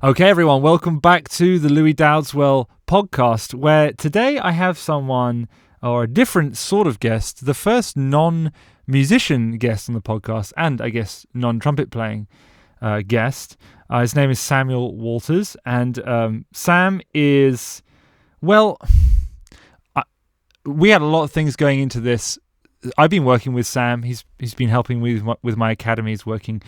Okay, everyone, welcome back to the Louis Dowdswell podcast, where today I have someone or a different sort of guest, the first non-musician guest on the podcast, and I guess non-trumpet playing guest. His name is Samuel Walters, and Sam is, well, we had a lot of things going into this. I've been working with Sam. He's been helping me with my academy. He's working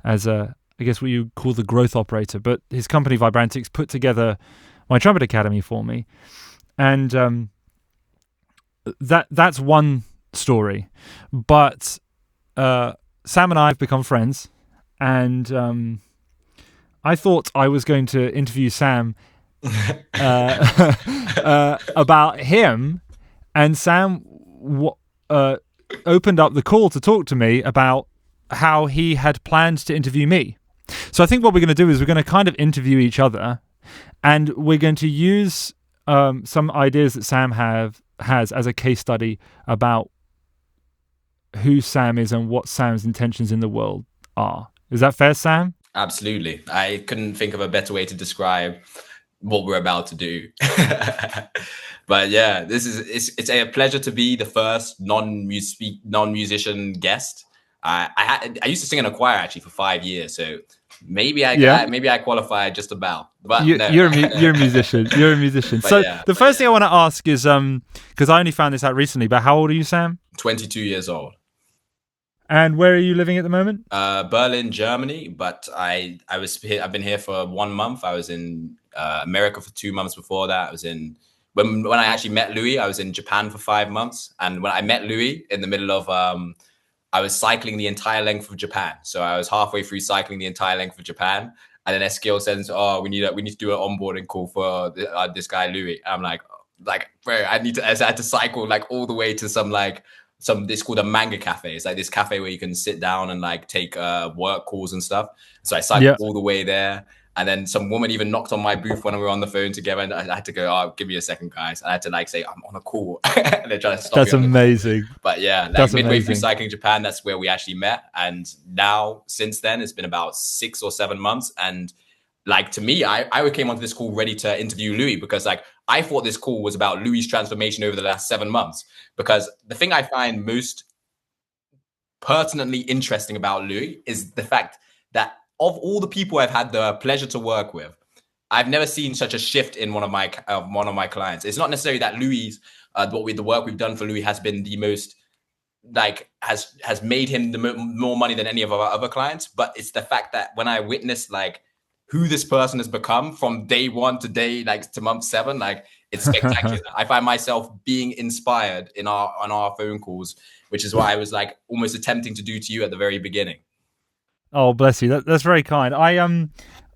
as I guess what you call the growth operator, but his company Vibrantix put together my Trumpet Academy for me, and that's one story. But Sam and I have become friends, and I thought I was going to interview Sam about him, and Sam opened up the call to talk to me about how he had planned to interview me. So I think what we're going to do is we're going to kind of interview each other, and we're going to use some ideas that Sam has as a case study about who Sam is and what Sam's intentions in the world are. Is that fair, Sam? Absolutely. I couldn't think of a better way to describe what we're about to do. But yeah, it's a pleasure to be the first non-musician guest. I used to sing in a choir actually for 5 years, so maybe I qualified just about. But you're a musician. You're a musician. So the first thing I want to ask is because I only found this out recently. But how old are you, Sam? 22 years old. And where are you living at the moment? Berlin, Germany. But I've been here for 1 month. I was in America for 2 months before that. I was in when I actually met Louis. I was in Japan for 5 months, and when I met Louis in the middle of I was cycling the entire length of Japan. So I was halfway through cycling the entire length of Japan. And then SQL says, we need to do an onboarding call for this guy, Louis. I'm like, bro, I had to cycle like all the way to it's called a manga cafe. It's like this cafe where you can sit down and like take work calls and stuff. So I cycled all the way there. And then some woman even knocked on my booth when we were on the phone together, and I had to go, give me a second, guys. And I had to like say, I'm on a call. And they're trying to stop me. That's amazing. But yeah, like midway through cycling Japan, that's where we actually met. And now, since then, it's been about 6 or 7 months. And like, to me, I came onto this call ready to interview Louis, because like, I thought this call was about Louis' transformation over the last 7 months. Because the thing I find most pertinently interesting about Louis is the fact that of all the people I've had the pleasure to work with, I've never seen such a shift in one of my clients. It's not necessarily that Louis, the work we've done for Louis has been the most, like, has made him the more money than any of our other clients. But it's the fact that when I witnessed like who this person has become from day one to month 7, like, it's spectacular. I find myself being inspired on our phone calls, which is what I was like almost attempting to do to you at the very beginning. Oh, bless you. That's very kind.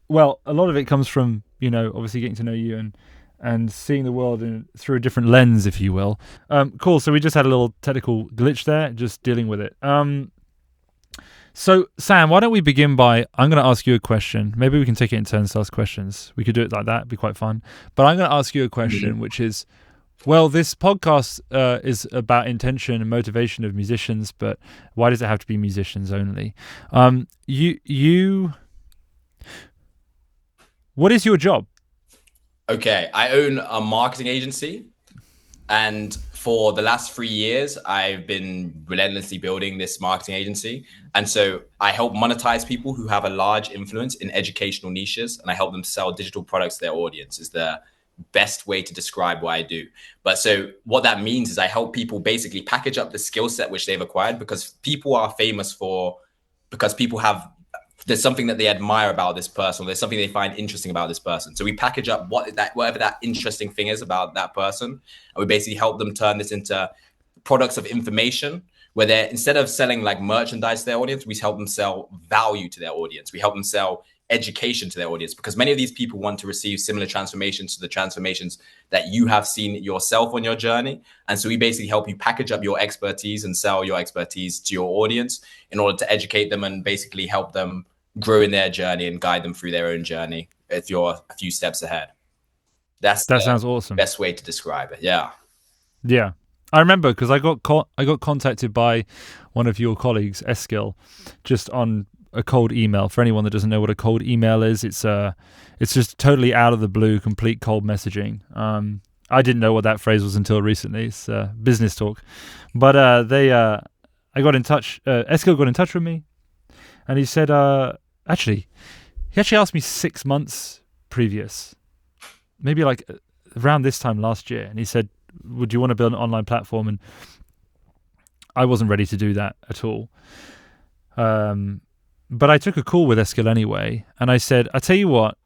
Well, a lot of it comes from, obviously getting to know you and seeing the world through a different lens, if you will. Cool. So we just had a little technical glitch there, just dealing with it. So Sam, why don't we begin by, I'm going to ask you a question. Maybe we can take it in turns to ask questions. We could do it like that. It'd be quite fun. But I'm going to ask you a question, which is, well, this podcast is about intention and motivation of musicians, but why does it have to be musicians only? What is your job? Okay, I own a marketing agency, and for the last 3 years, I've been relentlessly building this marketing agency. And so I help monetize people who have a large influence in educational niches, and I help them sell digital products to their audience. Is the best way to describe what I do. But so what that means is I help people basically package up the skill set which they've acquired, because people are famous because people there's something that they admire about this person, or there's something they find interesting about this person. So we package up whatever that interesting thing is about that person, and we basically help them turn this into products of information, where they're, instead of selling like merchandise to their audience, we help them sell value to their audience. We help them sell education to their audience, because many of these people want to receive similar transformations to the transformations that you have seen yourself on your journey. And so we basically help you package up your expertise and sell your expertise to your audience in order to educate them and basically help them grow in their journey and guide them through their own journey if you're a few steps ahead. That sounds awesome. Best way to describe it. Yeah. I remember because I got contacted by one of your colleagues, Eskil, just on a cold email. For anyone that doesn't know what a cold email is, it's just totally out of the blue, complete cold messaging. I didn't know what that phrase was until recently. It's business talk. But I got in touch. Eskil got in touch with me, and he said, he actually asked me 6 months previous, maybe like around this time last year, and he said, would you want to build an online platform? And I wasn't ready to do that at all. But I took a call with Eskil anyway, and I said, I tell you what,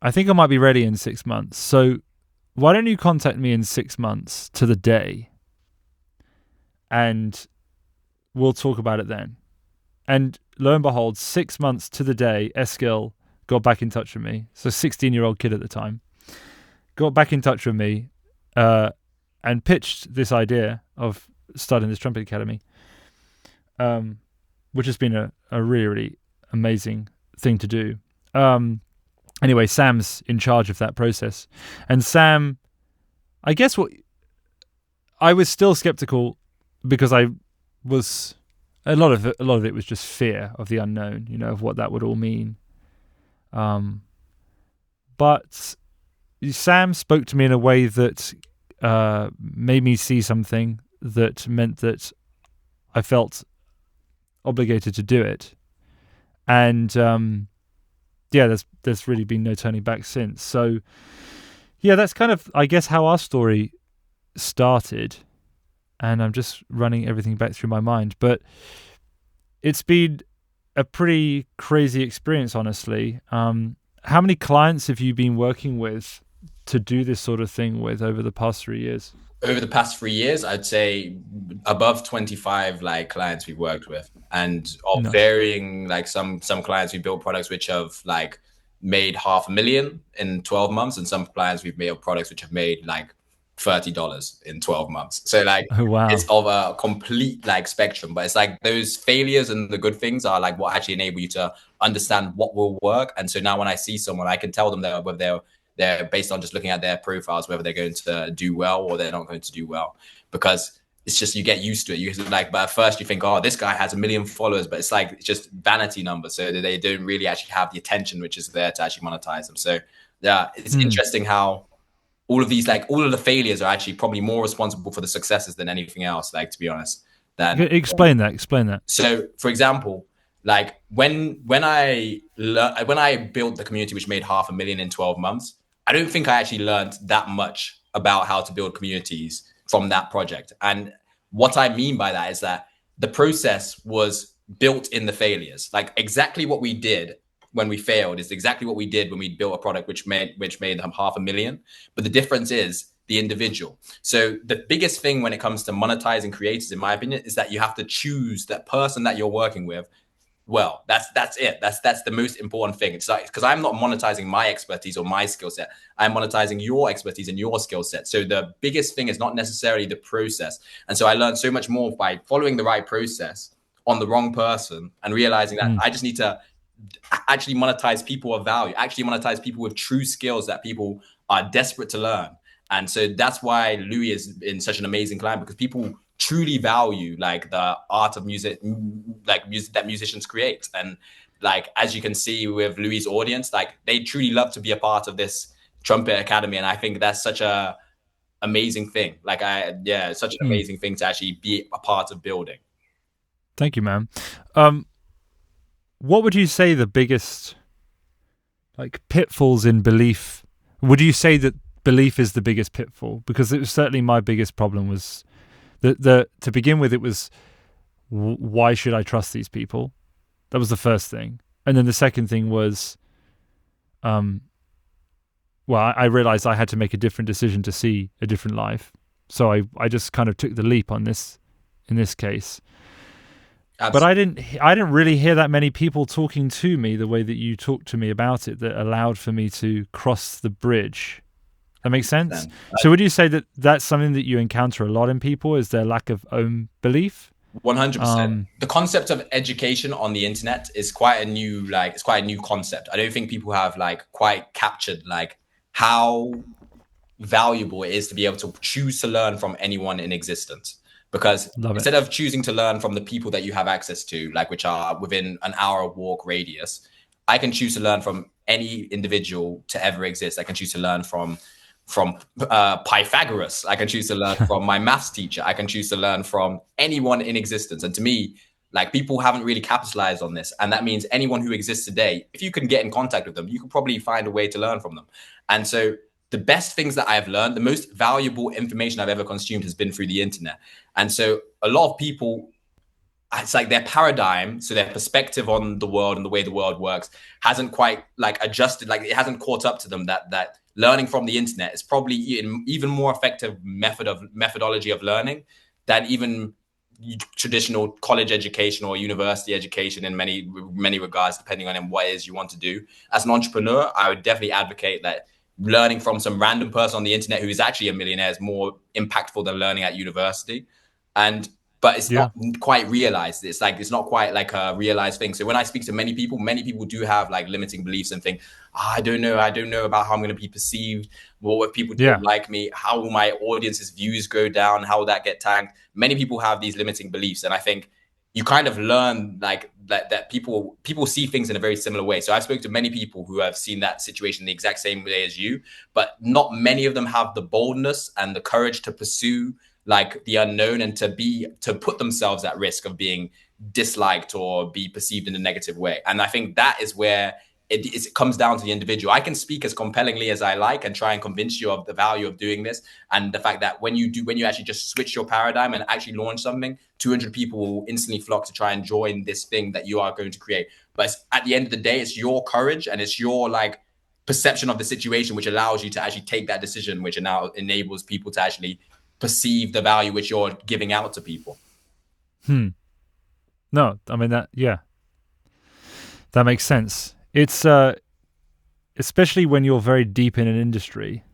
I think I might be ready in 6 months. So why don't you contact me in 6 months to the day, and we'll talk about it then. And lo and behold, 6 months to the day, Eskil got back in touch with me. So 16-year-old kid at the time. Got back in touch with me and pitched this idea of starting this Trumpet Academy, which has been a really, really amazing thing to do. Anyway, Sam's in charge of that process. And Sam, I guess I was still skeptical because I was... A lot of it was just fear of the unknown, of what that would all mean. But Sam spoke to me in a way that made me see something that meant that I felt obligated to do it. And there's really been no turning back since. So yeah, that's kind of, I guess, how our story started. And I'm just running everything back through my mind. But it's been a pretty crazy experience, honestly. How many clients have you been working with to do this sort of thing with over the past 3 years? Over the past 3 years, I'd say above 25 clients we've worked with, and of varying, some clients we built products which have made $500,000 in 12 months, and some clients we've made products which have made $30 in 12 months. So oh, wow. It's of a complete spectrum, but it's those failures and the good things are what actually enable you to understand what will work. And so now when I see someone, I can tell them that whether they're based on just looking at their profiles, whether they're going to do well or they're not going to do well, because it's just, you get used to it. But at first you think, oh, this guy has 1 million followers, but it's just vanity numbers. So they don't really actually have the attention which is there to actually monetize them. So yeah, it's interesting how all of the failures are actually probably more responsible for the successes than anything else, to be honest. Explain that. So, for example, when I built the community which made $500,000 in 12 months, I don't think I actually learned that much about how to build communities from that project. And what I mean by that is that the process was built in the failures. Exactly what we did when we failed is exactly what we did when we built a product which made them $500,000. But the difference is the individual. So the biggest thing when it comes to monetizing creators, in my opinion, is that you have to choose that person that you're working with. Well, that's it. That's the most important thing. It's because I'm not monetizing my expertise or my skill set. I'm monetizing your expertise and your skill set. So the biggest thing is not necessarily the process. And so I learned so much more by following the right process on the wrong person and realizing that I just need to actually monetize people of value, actually monetize people with true skills that people are desperate to learn. And so that's why Louis is in such an amazing client, because people truly value the art of music, music that musicians create. And as you can see with Louis' audience, they truly love to be a part of this Trumpet Academy. And I think that's such a amazing thing. Such an amazing thing to actually be a part of building. Thank you, man. What would you say the biggest pitfalls in belief? Would you say that belief is the biggest pitfall? Because it was certainly my biggest problem was the to begin with, it was why should I trust these people? That was the first thing. And then the second thing was I realized I had to make a different decision to see a different life. So I just kind of took the leap on this in this case. Absolutely. But I didn't really hear that many people talking to me the way that you talked to me about it, that allowed for me to cross the bridge. That makes sense? So would you say that that's something that you encounter a lot in people, is their lack of own belief? 100%. The concept of education on the internet is quite a new concept. I don't think people have quite captured how valuable it is to be able to choose to learn from anyone in existence. because Love it. instead of choosing to learn from the people that you have access to, like which are within an hour walk radius, I can choose to learn from any individual to ever exist. I can choose to learn from Pythagoras. I can choose to learn from my maths teacher. I can choose to learn from anyone in existence. And to me, like people haven't really capitalized on this. And that means anyone who exists today, if you can get in contact with them, you can probably find a way to learn from them. And so the best things that I've learned, the most valuable information I've ever consumed has been through the internet. And so a lot of people, it's like their paradigm, so their perspective on the world and the way the world works hasn't quite like adjusted, like it hasn't caught up to them that learning from the internet is probably an even more effective methodology of learning than even traditional college education or university education in many regards, depending on what it is you want to do. As an entrepreneur, I would definitely advocate that learning from some random person on the internet who is actually a millionaire is more impactful than learning at university. And but it's Yeah. not quite realized. It's not quite like a realized thing. So when I speak to many people do have like limiting beliefs and think, I don't know about how I'm going to be perceived. What if people Yeah. don't like me? How will my audience's views go down? How will that get tagged? Many people have these limiting beliefs, and I think you kind of learn like that people see things in a very similar way. So I've spoken to many people who have seen that situation the exact same way as you, but not many of them have the boldness and the courage to pursue like the unknown and to put themselves at risk of being disliked or be perceived in a negative way. And I think that is where it comes down to the individual. I can speak as compellingly as I like and try and convince you of the value of doing this, and the fact that when you actually just switch your paradigm and actually launch something, 200 people will instantly flock to try and join this thing that you are going to create. But at the end of the day, it's your courage and it's your like perception of the situation which allows you to actually take that decision, which now enables people to actually perceive the value which you're giving out to people. No, I mean that makes sense. It's especially when you're very deep in an industry,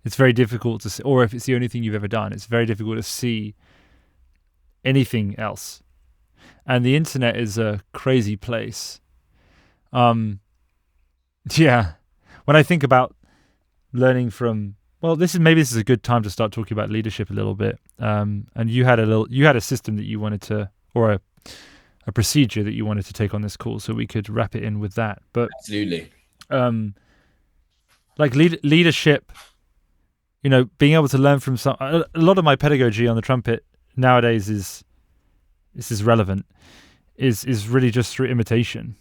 it's very difficult to see, or if it's the only thing you've ever done, it's very difficult to see anything else. And the internet is a crazy place. Yeah. When I think about learning from, well, this is a good time to start talking about leadership a little bit. And you had a system that you wanted to, or a procedure that you wanted to take on this call, so we could wrap it in with that. But absolutely, like leadership, being able to learn from a lot of my pedagogy on the trumpet nowadays is relevant, is really just through imitation,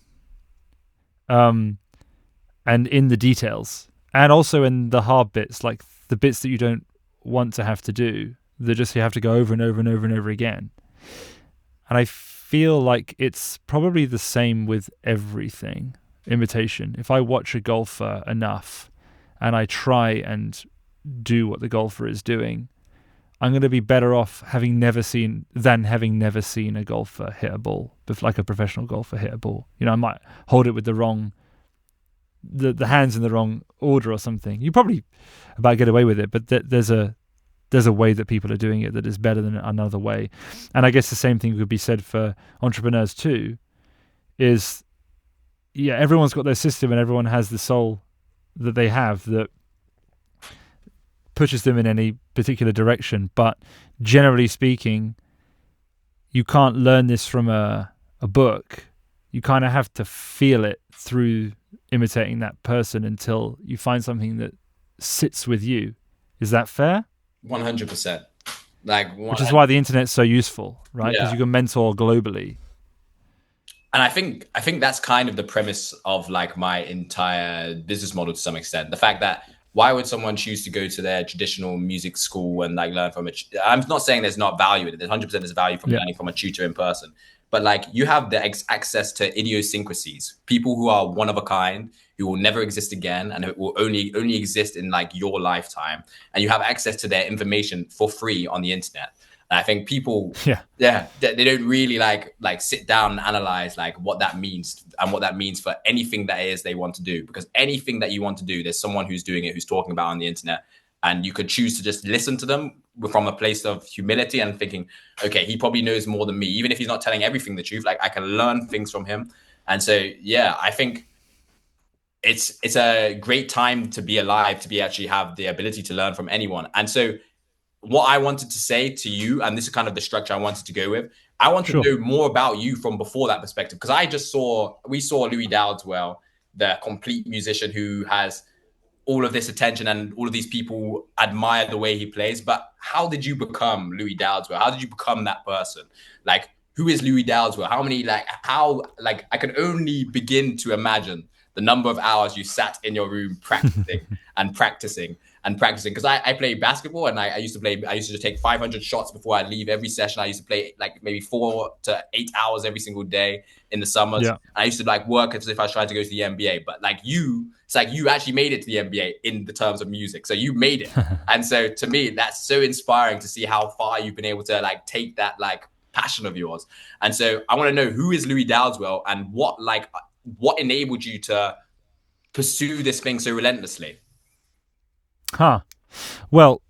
and in the details, and also in the hard bits, like the bits that you don't want to have to do, that just you have to go over and over and over and over again. And I feel like it's probably the same with everything. Imitation. If I watch a golfer enough and I try and do what the golfer is doing, I'm going to be better off having never seen a golfer hit a ball, like a professional golfer hit a ball. I might hold it with the wrong, the hands in the wrong order or something. You probably about get away with it, but there's a way that people are doing it that is better than another way. And I guess the same thing could be said for entrepreneurs too, is, yeah, everyone's got their system and everyone has the soul that they have that pushes them in any particular direction. But generally speaking, you can't learn this from a book. You kind of have to feel it through imitating that person until you find something that sits with you. Is that fair? 100%. Which is why the internet's so useful, right? Because Yeah. you can mentor globally. And I think that's kind of the premise of like my entire business model to some extent. The fact that why would someone choose to go to their traditional music school and like learn from it? I'm not saying there's not value in it. There's 100% there's value from learning from a tutor in person. But like you have the access to idiosyncrasies, people who are one of a kind, who will never exist again, and who will only exist in like your lifetime. And you have access to their information for free on the internet. And I think people, they don't really like sit down and analyze like what that means and what that means for anything that it is they want to do. Because anything that you want to do, there's someone who's doing it, who's talking about it on the internet. And you could choose to just listen to them from a place of humility and thinking, okay, he probably knows more than me. Even if he's not telling everything the truth, like I can learn things from him. And so, yeah, I think it's a great time to be alive, to be actually have the ability to learn from anyone. And so what I wanted to say to you, and this is kind of the structure I wanted to go with. I want to know more about you from before that perspective, because we saw Louis Dowdeswell, the complete musician who has all of this attention and all of these people admire the way he plays. But how did you become Louis Dowdeswell? How did you become that person? Like, who is Louis Dowdeswell? I can only begin to imagine the number of hours you sat in your room practicing and practicing and practicing. Because I play basketball, and I used to just take 500 shots before I leave every session. I used to play like maybe 4 to 8 hours every single day in the summers. Yeah. And I used to like work as if I was trying to go to the NBA. But like it's like you actually made it to the NBA in the terms of music. So you made it. And so to me, that's so inspiring to see how far you've been able to like take that like passion of yours. And so I want to know, who is Louis Dowdeswell, and what enabled you to pursue this thing so relentlessly? Well,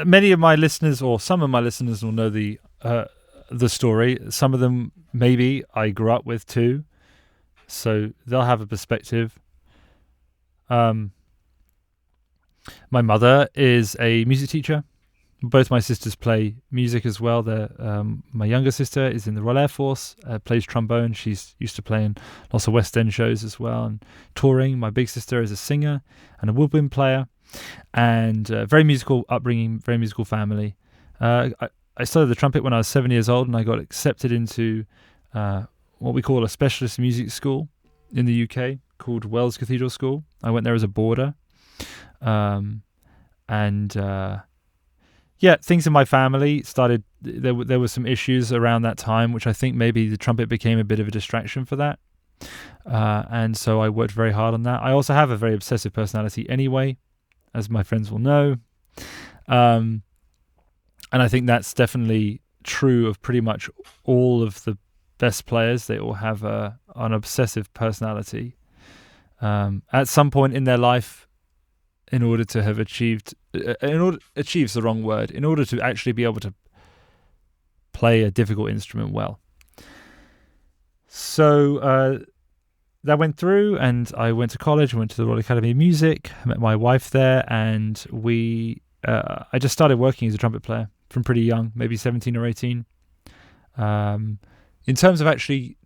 many of my listeners, or some of my listeners, will know the story. Some of them maybe I grew up with too, so they'll have a perspective. My mother is a music teacher. Both my sisters play music as well. My younger sister is in the Royal Air Force, plays trombone. She's used to playing lots of West End shows as well and touring. My big sister is a singer and a woodwind player, and very musical upbringing, very musical family. I started the trumpet when I was 7 years old, and I got accepted into what we call a specialist music school in the UK called Wells Cathedral School. I went there as a boarder, things in my family started. There were some issues around that time, which I think maybe the trumpet became a bit of a distraction for that. And so I worked very hard on that. I also have a very obsessive personality anyway, as my friends will know. And I think that's definitely true of pretty much all of the best players. They all have an obsessive personality. At some point in their life, in order to actually be able to play a difficult instrument well. So that went through, and I went to college. I went to the Royal Academy of Music. I met my wife there, and I just started working as a trumpet player from pretty young, maybe 17 or 18. In terms of actually,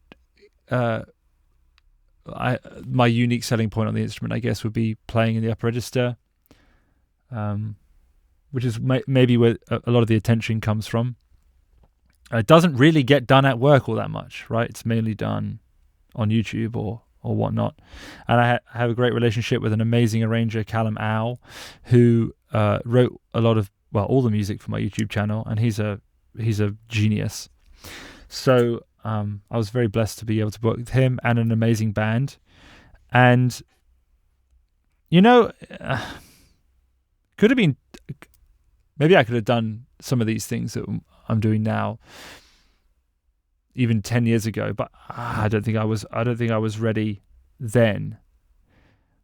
my unique selling point on the instrument, I guess, would be playing in the upper register, which is maybe where a lot of the attention comes from. It doesn't really get done at work all that much, right? It's mainly done on YouTube or whatnot. And I have a great relationship with an amazing arranger, Callum Ow, who wrote all the music for my YouTube channel, and he's a genius. So I was very blessed to be able to work with him and an amazing band. And, could have been, maybe I could have done some of these things that I'm doing now, even 10 years ago, but I don't think I was ready then.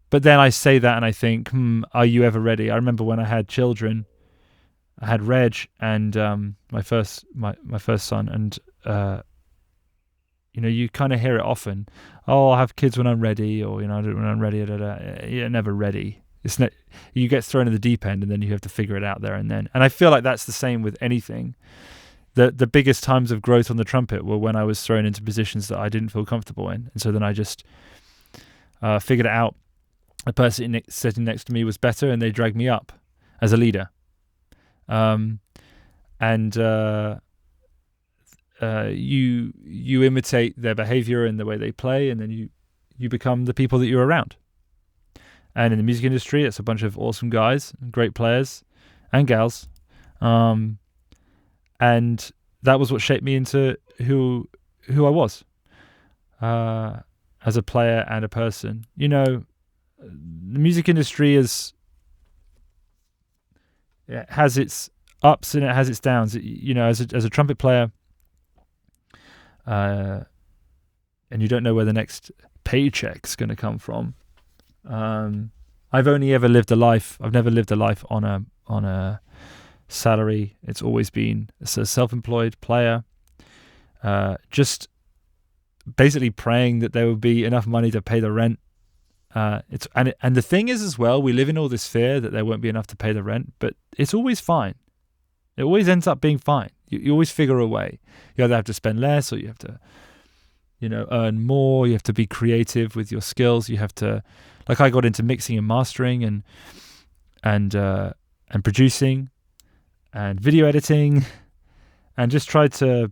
But then I say that and I think, are you ever ready? I remember when I had children, I had Reg and my first son, and you kind of hear it often. Oh, I'll have kids when I'm ready, or when I'm ready. You're never ready. You get thrown in the deep end, and then you have to figure it out there and then. And I feel like that's the same with anything. The biggest times of growth on the trumpet were when I was thrown into positions that I didn't feel comfortable in, and so then I just figured it out. The person sitting next to me was better, and they dragged me up as a leader. You imitate their behavior and the way they play, and then you become the people that you're around. And in the music industry, it's a bunch of awesome guys, great players and gals, and that was what shaped me into who I was as a player and a person. The music industry has its ups and it has its downs. As a trumpet player, and you don't know where the next paycheck's going to come from. I've only ever lived a life. I've never lived a life on a salary. It's always been a self-employed player, just basically praying that there would be enough money to pay the rent. And the thing is as well, we live in all this fear that there won't be enough to pay the rent, but it's always fine. It always ends up being fine. You always figure a way. You either have to spend less, or you have to, earn more. You have to be creative with your skills. You have to, like, I got into mixing and mastering and producing and video editing, and just tried to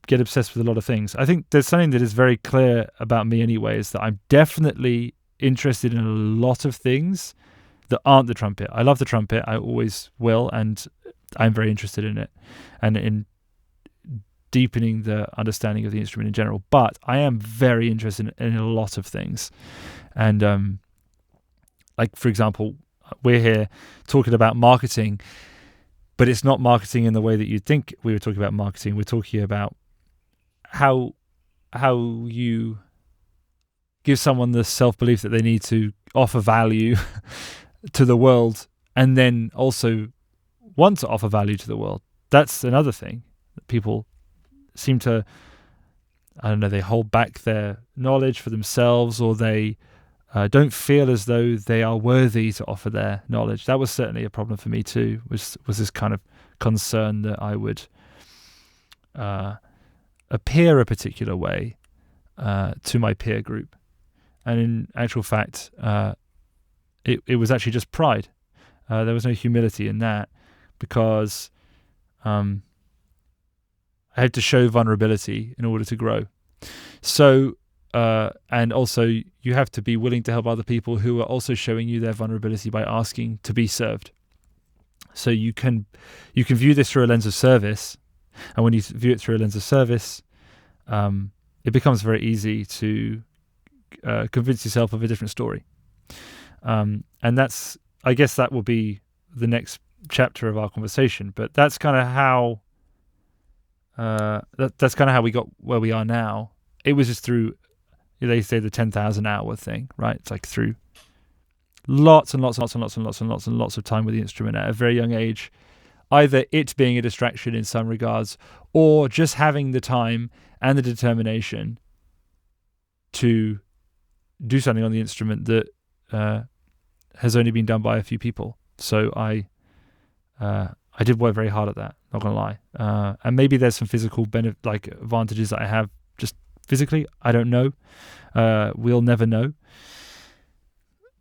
get obsessed with a lot of things. I think there's something that is very clear about me anyway, is that I'm definitely interested in a lot of things that aren't the trumpet. I love the trumpet. I always will, and I'm very interested in it and in deepening the understanding of the instrument in general. But I am very interested in a lot of things. And like, for example, we're here talking about marketing, but it's not marketing in the way that you'd think we were talking about marketing. We're talking about how you give someone the self-belief that they need to offer value to the world, and then also want to offer value to the world. That's another thing that people seem to, I don't know, they hold back their knowledge for themselves, or they don't feel as though they are worthy to offer their knowledge. That was certainly a problem for me too, was this kind of concern that I would appear a particular way to my peer group. And in actual fact, it was actually just pride. There was no humility in that, because I had to show vulnerability in order to grow. So, and also you have to be willing to help other people who are also showing you their vulnerability by asking to be served. So you can view this through a lens of service, and when you view it through a lens of service, it becomes very easy to convince yourself of a different story. And that's, I guess that will be the next chapter of our conversation. But that's kind of how that's kind of how we got where we are now. It was just through, they say, the 10,000 hour thing, right? It's like through lots and lots and lots and lots and lots and lots and lots of time with the instrument at a very young age. Either it being a distraction in some regards, or just having the time and the determination to do something on the instrument that has only been done by a few people. So I did work very hard at that, not gonna lie. And maybe there's some physical advantages that I have just physically. I don't know. We'll never know.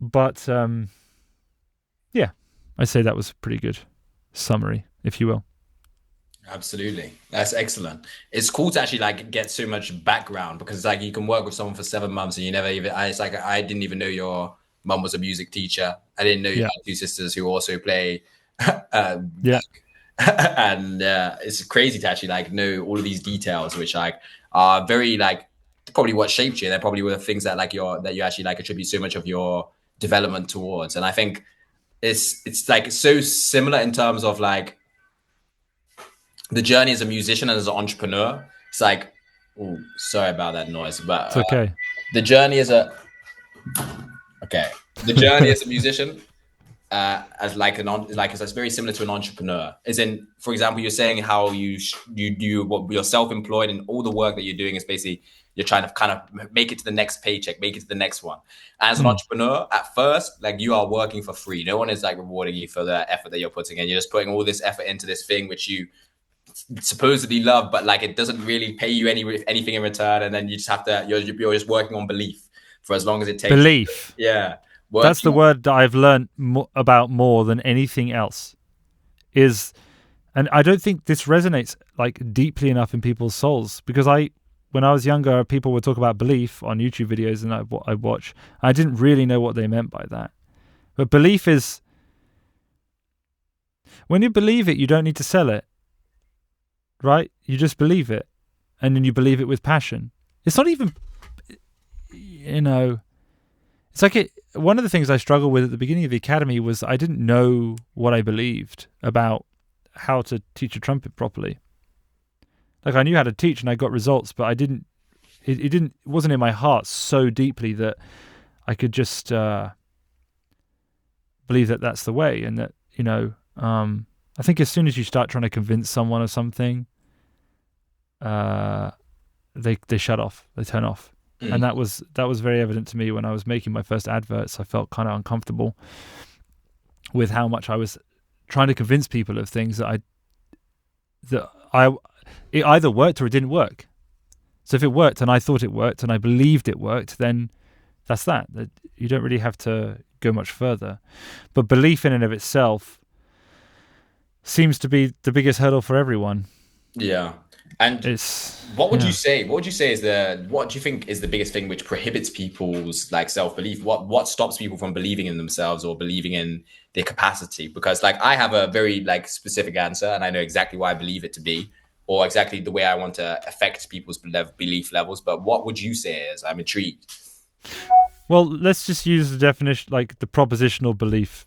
But yeah, I'd say that was a pretty good summary, if you will. Absolutely. That's excellent. It's cool to actually get so much background, because it's like you can work with someone for 7 months and you never even, I didn't even know your mum was a music teacher. I didn't know you had two sisters who also play. And it's crazy to actually know all of these details, which are very probably what shaped you. They're probably were the things that you actually attribute so much of your development towards. And I think it's so similar in terms of the journey as a musician and as an entrepreneur. It's oh, sorry about that noise, but it's okay. The journey as a musician, it's very similar to an entrepreneur. As in, for example, you're saying how you're self-employed, and all the work that you're doing is basically you're trying to kind of make it to the next paycheck, make it to the next one. As an entrepreneur, at first, you are working for free. No one is rewarding you for the effort that you're putting in. You're just putting all this effort into this thing which you supposedly love, but it doesn't really pay you anything in return. And then you just have to, you're just working on belief for as long as it takes. Belief. Yeah. That's the word that I've learned about more than anything else. And I don't think this resonates deeply enough in people's souls, because when I was younger, people would talk about belief on YouTube videos, and I'd watch. I didn't really know what they meant by that. But belief is, when you believe it, you don't need to sell it, right? You just believe it, and then you believe it with passion. It's not even, it's one of the things I struggled with at the beginning of the academy was I didn't know what I believed about how to teach a trumpet properly. I knew how to teach and I got results, but it wasn't in my heart so deeply that I could just believe that that's the way. And that, I think as soon as you start trying to convince someone of something, they shut off, they turn off. And that was very evident to me when I was making my first adverts. I felt kind of uncomfortable with how much I was trying to convince people of things that that it either worked or it didn't work. So if it worked and I thought it worked and I believed it worked, then that's that. You don't really have to go much further. But belief in and of itself seems to be the biggest hurdle for everyone. Yeah. And what would you say? What would you say is what do you think is the biggest thing which prohibits people's like self-belief? What stops people from believing in themselves or believing in their capacity? Because like I have a very like specific answer and I know exactly why I believe it to be, or exactly the way I want to affect people's belief levels. But what would you say is? I'm intrigued. Well, let's just use the definition, like the propositional belief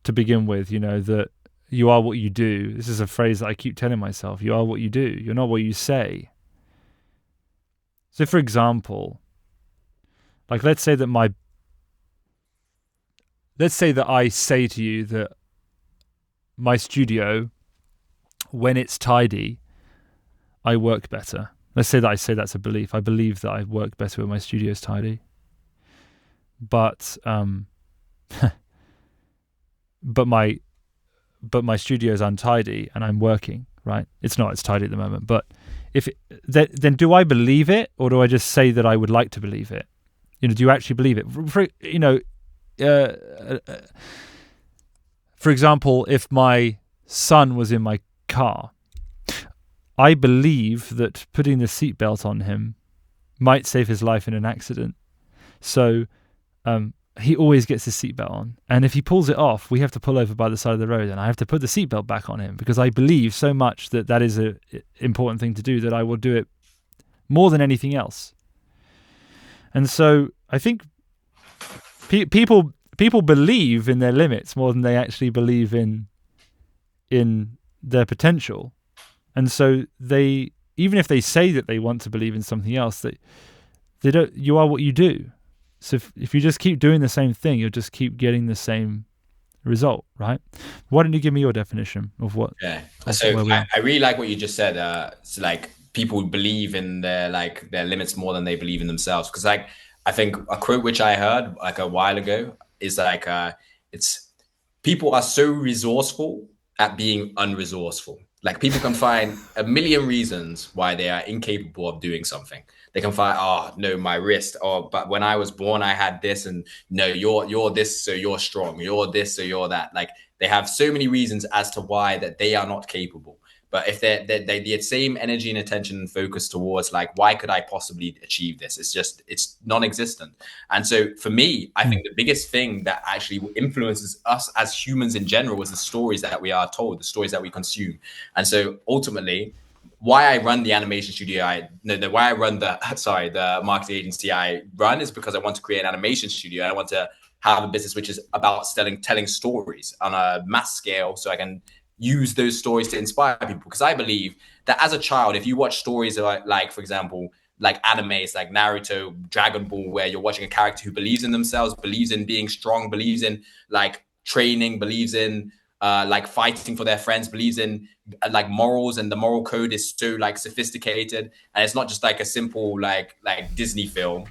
to begin with, that you are what you do. This is a phrase that I keep telling myself. You are what you do. You're not what you say. So, for example, like let's say that I say to you that my studio, when it's tidy, I work better. Let's say that I say that's a belief. I believe that I work better when my studio is tidy. But but my studio is untidy and I'm working, right? It's tidy at the moment. But then do I believe it, or do I just say that I would like to believe it? Do you actually believe it? For example, if my son was in my car, I believe that putting the seatbelt on him might save his life in an accident. So he always gets his seatbelt on. And if he pulls it off, we have to pull over by the side of the road and I have to put the seatbelt back on him because I believe so much that is an important thing to do that I will do it more than anything else. And so I think people believe in their limits more than they actually believe in their potential. And so they, even if they say that they want to believe in something else, they don't. You are what you do. So if you just keep doing the same thing, you'll just keep getting the same result, right? Why don't you give me your definition of what? Yeah. So I really like what you just said. So like people believe in their limits more than they believe in themselves. Because like I think a quote which I heard like a while ago is like it's people are so resourceful at being unresourceful. Like people can find a million reasons why they are incapable of doing something. They can find, oh no, my wrist. Oh, but when I was born, I had this, and no, you're this, so you're strong. You're this, so you're that. Like they have so many reasons as to why that they are not capable. But if they the same energy and attention and focus towards like, why could I possibly achieve this? It's non-existent. And so for me, I think the biggest thing that actually influences us as humans in general is the stories that we are told, the stories that we consume. And so ultimately, why I run the animation studio, why I run the marketing agency I run is because I want to create an animation studio. And I want to have a business which is about telling stories on a mass scale, so I can use those stories to inspire people. Because I believe that as a child, if you watch stories like for example, like animes like Naruto, Dragon Ball, where you're watching a character who believes in themselves, believes in being strong, believes in like training, believes in like fighting for their friends, believes in like morals, and the moral code is so like sophisticated, and it's not just like a simple like Disney film.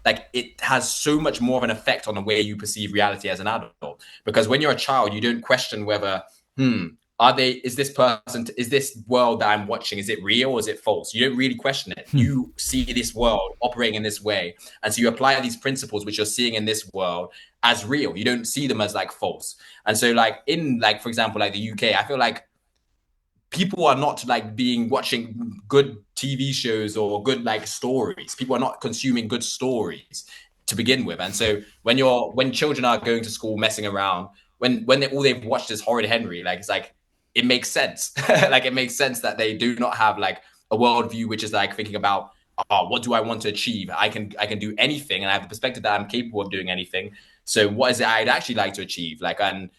Like it has so much more of an effect on the way you perceive reality as an adult. Because when you're a child, you don't question whether is this world that I'm watching, is it real or is it false? You don't really question it. You see this world operating in this way, and so you apply these principles which you're seeing in this world as real. You don't see them as like false. And so like in like, for example, like the UK, I feel like people are not like watching good TV shows or good like stories. People are not consuming good stories to begin with. And so when children are going to school messing around, when all they've watched is Horrid Henry, like it's like it makes sense. Like it makes sense that they do not have like a worldview which is like thinking about, oh, what do I want to achieve? I can do anything, and I have the perspective that I'm capable of doing anything. So what is it I'd actually like to achieve? Like and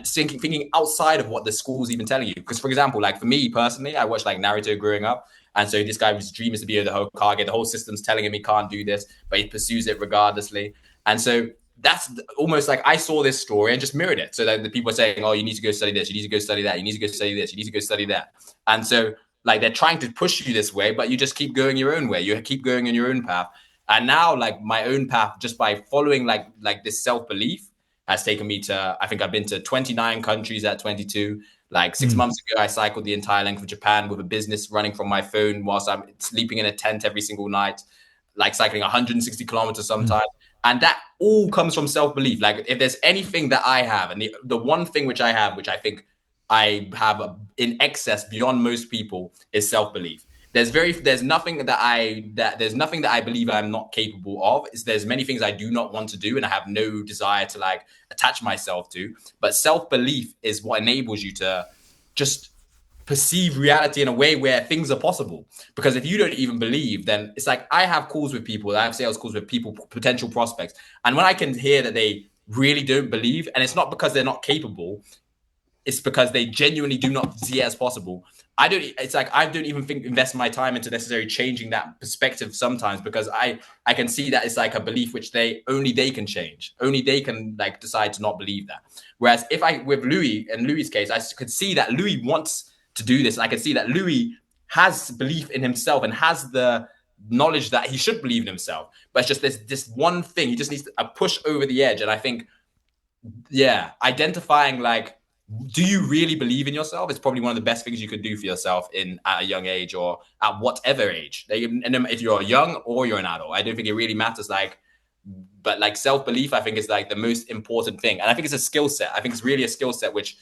thinking outside of what the school's even telling you. Because for example, like for me personally, I watched like Naruto growing up, and so this guy whose dream is to be the Hokage. The whole system's telling him he can't do this, but he pursues it regardlessly. And so that's almost like I saw this story and just mirrored it. So that the people are saying, oh, you need to go study this, you need to go study that, you need to go study this, you need to go study that. And so like they're trying to push you this way, but you just keep going your own way. You keep going in your own path. And now like my own path, just by following like this self-belief, has taken me to, I think I've been to 29 countries at 22. Like 6 months ago, I cycled the entire length of Japan with a business running from my phone whilst I'm sleeping in a tent every single night, like cycling 160 kilometers sometimes. And that all comes from self-belief. Like if there's anything that I have, and the one thing which I have, which I think I have in excess beyond most people, is self-belief. There's nothing that I believe I'm not capable of. There's many things I do not want to do and I have no desire to like attach myself to. But self-belief is what enables you to just perceive reality in a way where things are possible. Because if you don't even believe, then it's like I have calls with people, I have sales calls with people, potential prospects. And when I can hear that they really don't believe, and it's not because they're not capable, it's because they genuinely do not see it as possible. It's like I don't even invest my time into necessarily changing that perspective sometimes, because I can see that it's like a belief which only they can change. Only they can like decide to not believe that. Whereas with Louis, in Louis's case, I could see that Louis wants to do this. And I could see that Louis has belief in himself and has the knowledge that he should believe in himself. But it's just this one thing. He just needs a push over the edge. And I think, yeah, identifying like, do you really believe in yourself? It's probably one of the best things you could do for yourself at a young age or at whatever age. And if you're young or you're an adult, I don't think it really matters. But like self-belief, I think is like the most important thing. And I think it's a skill set. I think it's really a skill set which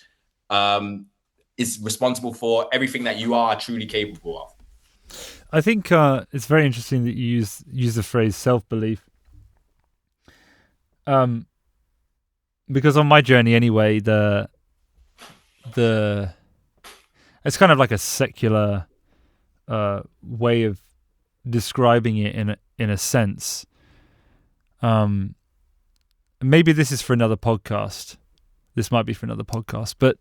is responsible for everything that you are truly capable of. I think it's very interesting that you use the phrase self-belief. Because on my journey anyway, it's kind of like a secular way of describing it in a sense. Maybe this is for another podcast. This might be for another podcast, but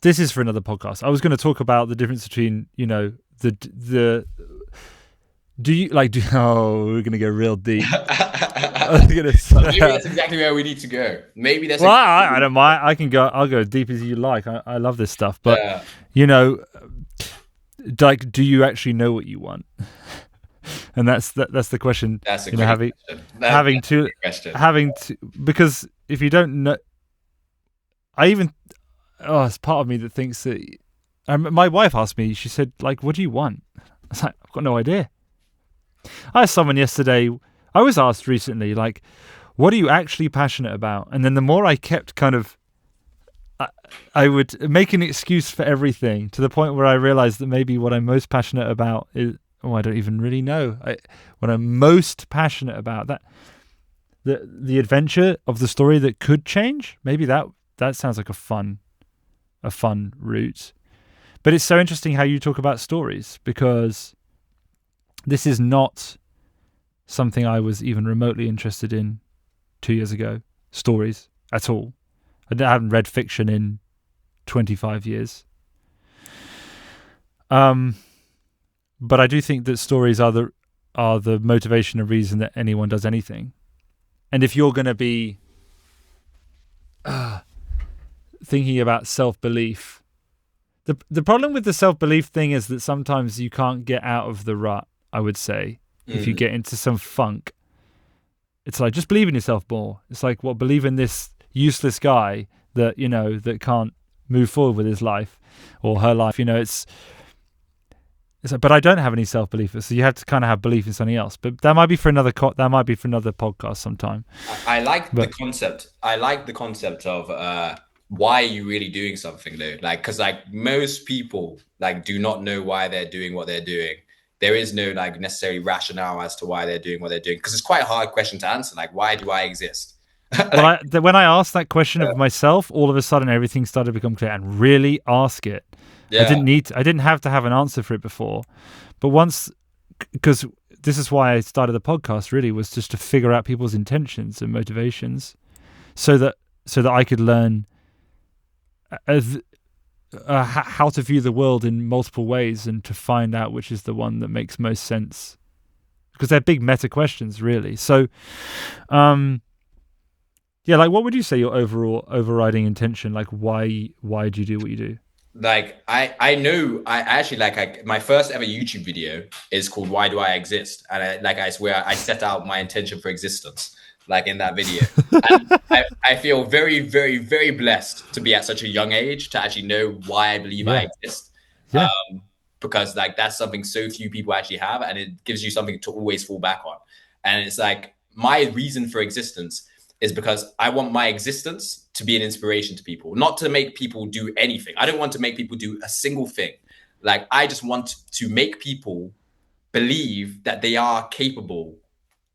this is for another podcast. I was going to talk about the difference between, we're going to go real deep. Maybe that's exactly where we need to go. Maybe that's. Well, I don't mind. I'll go deep as you like. I love this stuff, but like, do you actually know what you want? And that's the question. That's a great question. Having to, because if you don't know, it's part of me that thinks that. My wife asked me. She said, like, "What do you want?" I was like, "I've got no idea." I asked someone yesterday. I was asked recently, like, what are you actually passionate about? And then the more I kept kind of, I would make an excuse for everything, to the point where I realized that maybe what I'm most passionate about is, I don't even really know. What I'm most passionate about, that the adventure of the story that could change. Maybe that sounds like a fun route. But it's so interesting how you talk about stories, because this is not something I was even remotely interested in 2 years ago, stories at all. I haven't read fiction in 25 years. But I do think that stories are the motivation and reason that anyone does anything. And if you're going to be thinking about self-belief, the problem with the self-belief thing is that sometimes you can't get out of the rut, I would say. If you get into some funk, it's like, just believe in yourself more. It's like, believe in this useless guy that, that can't move forward with his life or her life. It's like, but I don't have any self-belief. So you have to kind of have belief in something else. But that might be for another podcast sometime. I like the concept. I like the concept of why are you really doing something though? Like, because like most people like do not know why they're doing what they're doing. There is no like necessary rationale as to why they're doing what they're doing, because it's quite a hard question to answer. Like, why do I exist? When I asked that question of myself, all of a sudden everything started to become clear, and really ask it. Yeah. I didn't have to have an answer for it before, but once, because this is why I started the podcast, really was just to figure out people's intentions and motivations, so that I could learn how to view the world in multiple ways, and to find out which is the one that makes most sense, because they're big meta questions, really. So like, what would you say your overriding intention, like why do you do what you do? Like I know I actually like my first ever YouTube video is called "Why Do I Exist?" and I swear I set out my intention for existence. like in that video. And I feel very, very, very blessed to be at such a young age to actually know why I believe I exist. Yeah. Because like that's something so few people actually have, and it gives you something to always fall back on. And it's like my reason for existence is because I want my existence to be an inspiration to people, not to make people do anything. I don't want to make people do a single thing. Like I just want to make people believe that they are capable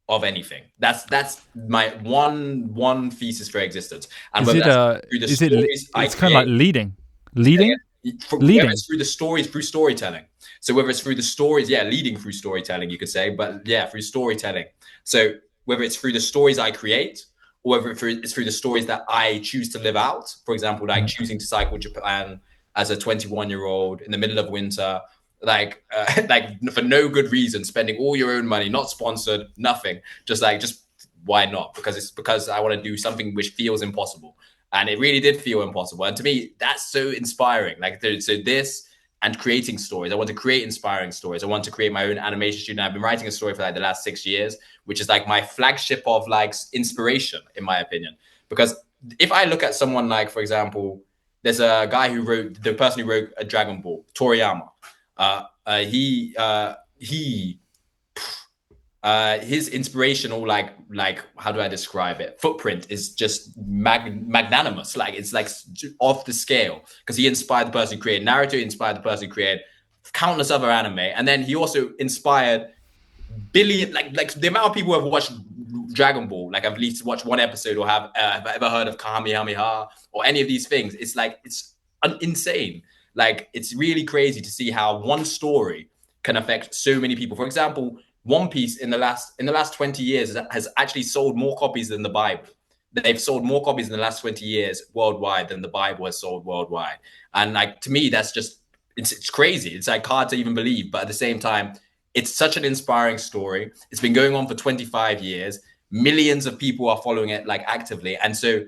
of anything. That's my one thesis for existence. And Is whether it that's through the stories I it's kind of like create, leading, whether it's through the stories, through storytelling. So whether it's through the stories, leading through storytelling, you could say, but through storytelling. So whether it's through the stories I create, or whether it's through the stories that I choose to live out, for example, like choosing to cycle Japan as a 21-year-old in the middle of winter, like for no good reason, spending all your own money, not sponsored, nothing, just why not? Because I want to do something which feels impossible. And it really did feel impossible. And to me, that's so inspiring. So this and creating stories. I want to create inspiring stories. I want to create my own animation studio. I've been writing a story for like the last 6 years, which is like my flagship of like inspiration, in my opinion. Because if I look at someone like, for example, there's a guy the person who wrote a Dragon Ball, Toriyama. His inspirational, like how do I describe it? Footprint is just magnanimous. Like it's like off the scale, because he inspired the person who created Naruto, he inspired the person who created countless other anime, and then he also inspired billion, like the amount of people who have watched Dragon Ball, like I've at least watched one episode, or have ever heard of Kamehameha or any of these things. It's like it's insane. Like it's really crazy to see how one story can affect so many people. For example, One Piece in the last 20 years has actually sold more copies than the Bible. They've sold more copies in the last 20 years worldwide than the Bible has sold worldwide. And like to me, that's just it's crazy. It's like hard to even believe, but at the same time, it's such an inspiring story. It's been going on for 25 years. Millions of people are following it like actively. And so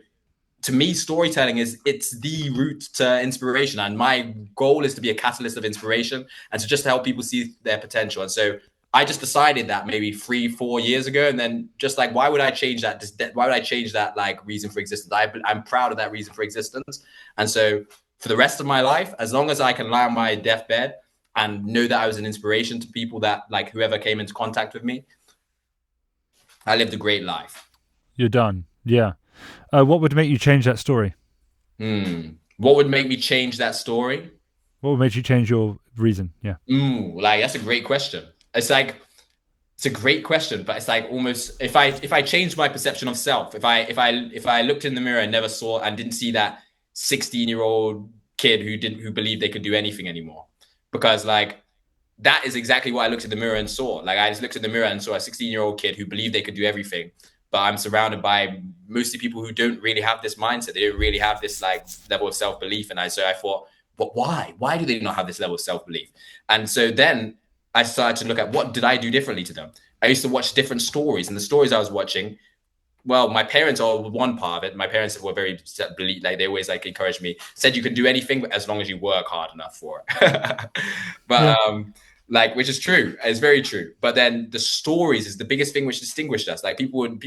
to me, storytelling it's the route to inspiration. And my goal is to be a catalyst of inspiration and to just help people see their potential. And so I just decided that maybe 3-4 years ago, and then just like, why would I change that? Why would I change that like reason for existence? I'm proud of that reason for existence. And so for the rest of my life, as long as I can lie on my deathbed and know that I was an inspiration to people, that like whoever came into contact with me, I lived a great life. You're done. Yeah. What would make you change that story? What would make me change that story? What would make you change your reason? Yeah. Like that's a great question. It's a great question, but it's like almost if I changed my perception of self, if I looked in the mirror and never saw and didn't see that 16-year-old kid who believed they could do anything anymore, because like that is exactly what I looked in the mirror and saw. Like I just looked in the mirror and saw a 16-year-old kid who believed they could do everything, but I'm surrounded by mostly people who don't really have this mindset. They don't really have this like level of self-belief, and so I thought, but why? Why do they not have this level of self-belief? And so then I started to look at what did I do differently to them. I used to watch different stories, and the stories I was watching, well, my parents are one part of it. My parents were very like they always like encouraged me, said you can do anything as long as you work hard enough for it. But like, which is true, it's very true. But then the stories is the biggest thing which distinguished us. Like people would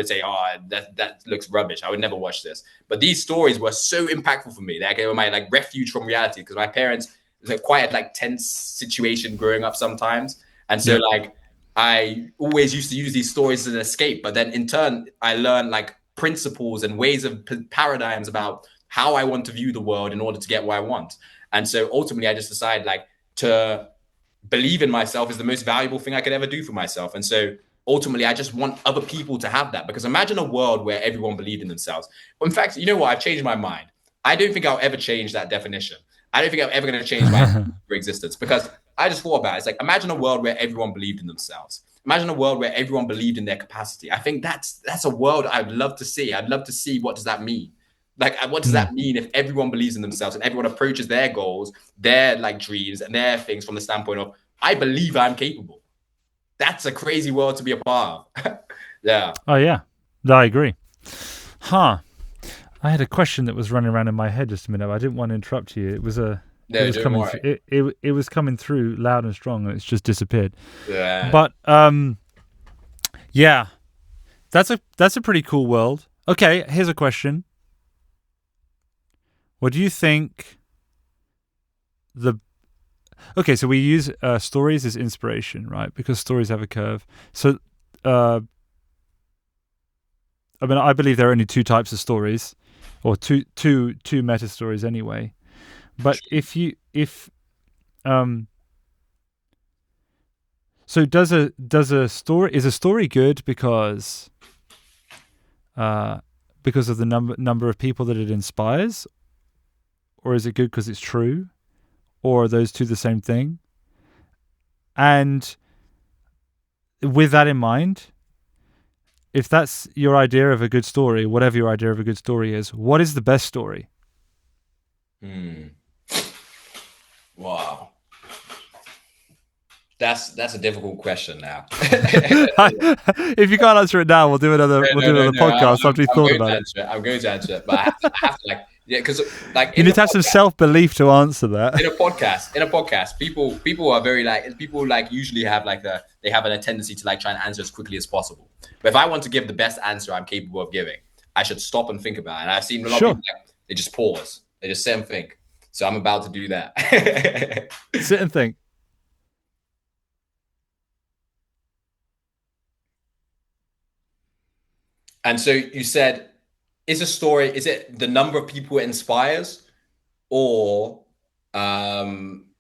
say, oh, that looks rubbish, I would never watch this. But these stories were so impactful for me. Like they were my like refuge from reality, because my parents, it was quite a like tense situation growing up sometimes, and so like I always used to use these stories as an escape. But then in turn, I learned like principles and ways of paradigms about how I want to view the world in order to get what I want. And so ultimately, I just decided like to believe in myself is the most valuable thing I could ever do for myself. And so ultimately, I just want other people to have that, because imagine a world where everyone believed in themselves. In fact, you know what? I've changed my mind. I don't think I'll ever change that definition. I don't think I'm ever going to change my existence, because I just thought about it. It's like, imagine a world where everyone believed in themselves. Imagine a world where everyone believed in their capacity. I think that's a world I'd love to see. I'd love to see, what does that mean? Like, what does that mean if everyone believes in themselves and everyone approaches their goals, their like dreams and their things from the standpoint of, I believe I'm capable. That's a crazy world to be a part of. Yeah. Oh yeah, I agree. Huh. I had a question that was running around in my head just a minute. I didn't want to interrupt you. It was it was coming through loud and strong, and it's just disappeared. Yeah. But yeah, That's a pretty cool world. Okay, here's a question. What do you think Okay, so we use stories as inspiration, right? Because stories have a curve. So, I mean, I believe there are only two types of stories, or two meta stories anyway. But so does a story is a story good because of the number of people that it inspires, or is it good because it's true, or are those two the same thing? And with that in mind, if that's your idea of a good story, whatever your idea of a good story is, what is the best story? Wow. That's a difficult question now. If you can't answer it now, we'll do another podcast after you've thought about it. I'm going to answer it, but I have to because you need to have some self-belief to answer that. In a podcast, people are very people usually have they have a tendency to try and answer as quickly as possible. But if I want to give the best answer I'm capable of giving, I should stop and think about it. And I've seen a lot of people they just pause, they just sit and think. So I'm about to do that. Sit and think. And so you said, is it the number of people it inspires, or what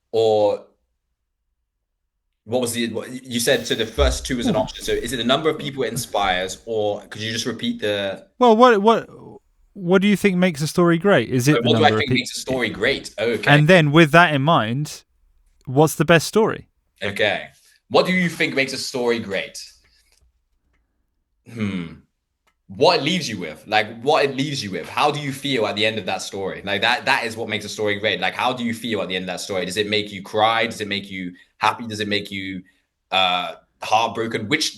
was you said? So the first two is an option. So is it the number of people it inspires, or could you just repeat the? Well, what do you think makes a story great? Is it what do I think makes a story great? Okay. And then with that in mind, what's the best story? Okay. What do you think makes a story great? What it leaves you with, how do you feel at the end of that story? That is what makes a story great. How do you feel at the end of that story? Does it make you cry? Does it make you happy? Does it make you heartbroken? Which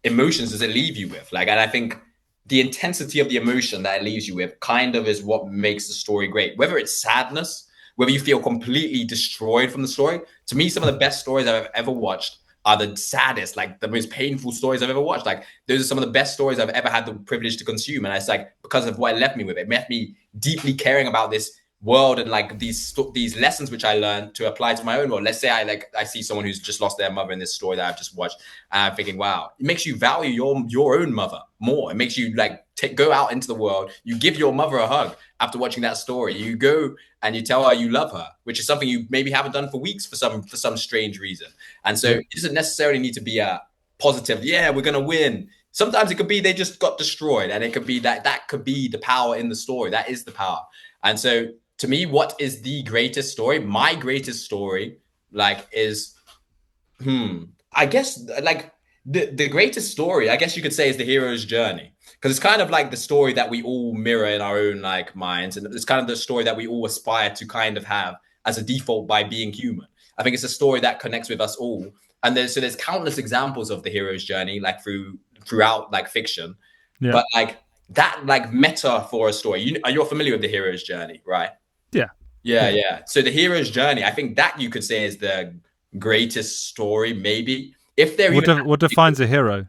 emotions does it leave you with? And I think the intensity of the emotion that it leaves you with kind of is what makes the story great. Whether it's sadness, whether you feel completely destroyed from the story. To me, some of the best stories I've ever watched are the saddest, the most painful stories I've ever watched. Those are some of the best stories I've ever had the privilege to consume. And it's because of what it left me with. It left me deeply caring about this world and these lessons which I learned to apply to my own world. Let's say I see someone who's just lost their mother in this story that I've just watched, and I'm thinking, wow, it makes you value your own mother more. It makes you go out into the world. You give your mother a hug after watching that story. You go and you tell her you love her, which is something you maybe haven't done for weeks for some strange reason. And so it doesn't necessarily need to be a positive, yeah, we're gonna win. Sometimes it could be they just got destroyed, and it could be that could be the power in the story. That is the power. And so to me, what is the greatest story? My greatest story, is, I guess, the greatest story, I guess you could say, is the hero's journey. Because it's kind of the story that we all mirror in our own minds. And it's kind of the story that we all aspire to kind of have as a default by being human. I think it's a story that connects with us all. And there's countless examples of the hero's journey, throughout fiction. Yeah. But that meta for a story, you're familiar with the hero's journey, right? Yeah. So the hero's journey, I think that you could say is the greatest story, maybe. If there, what defines a hero?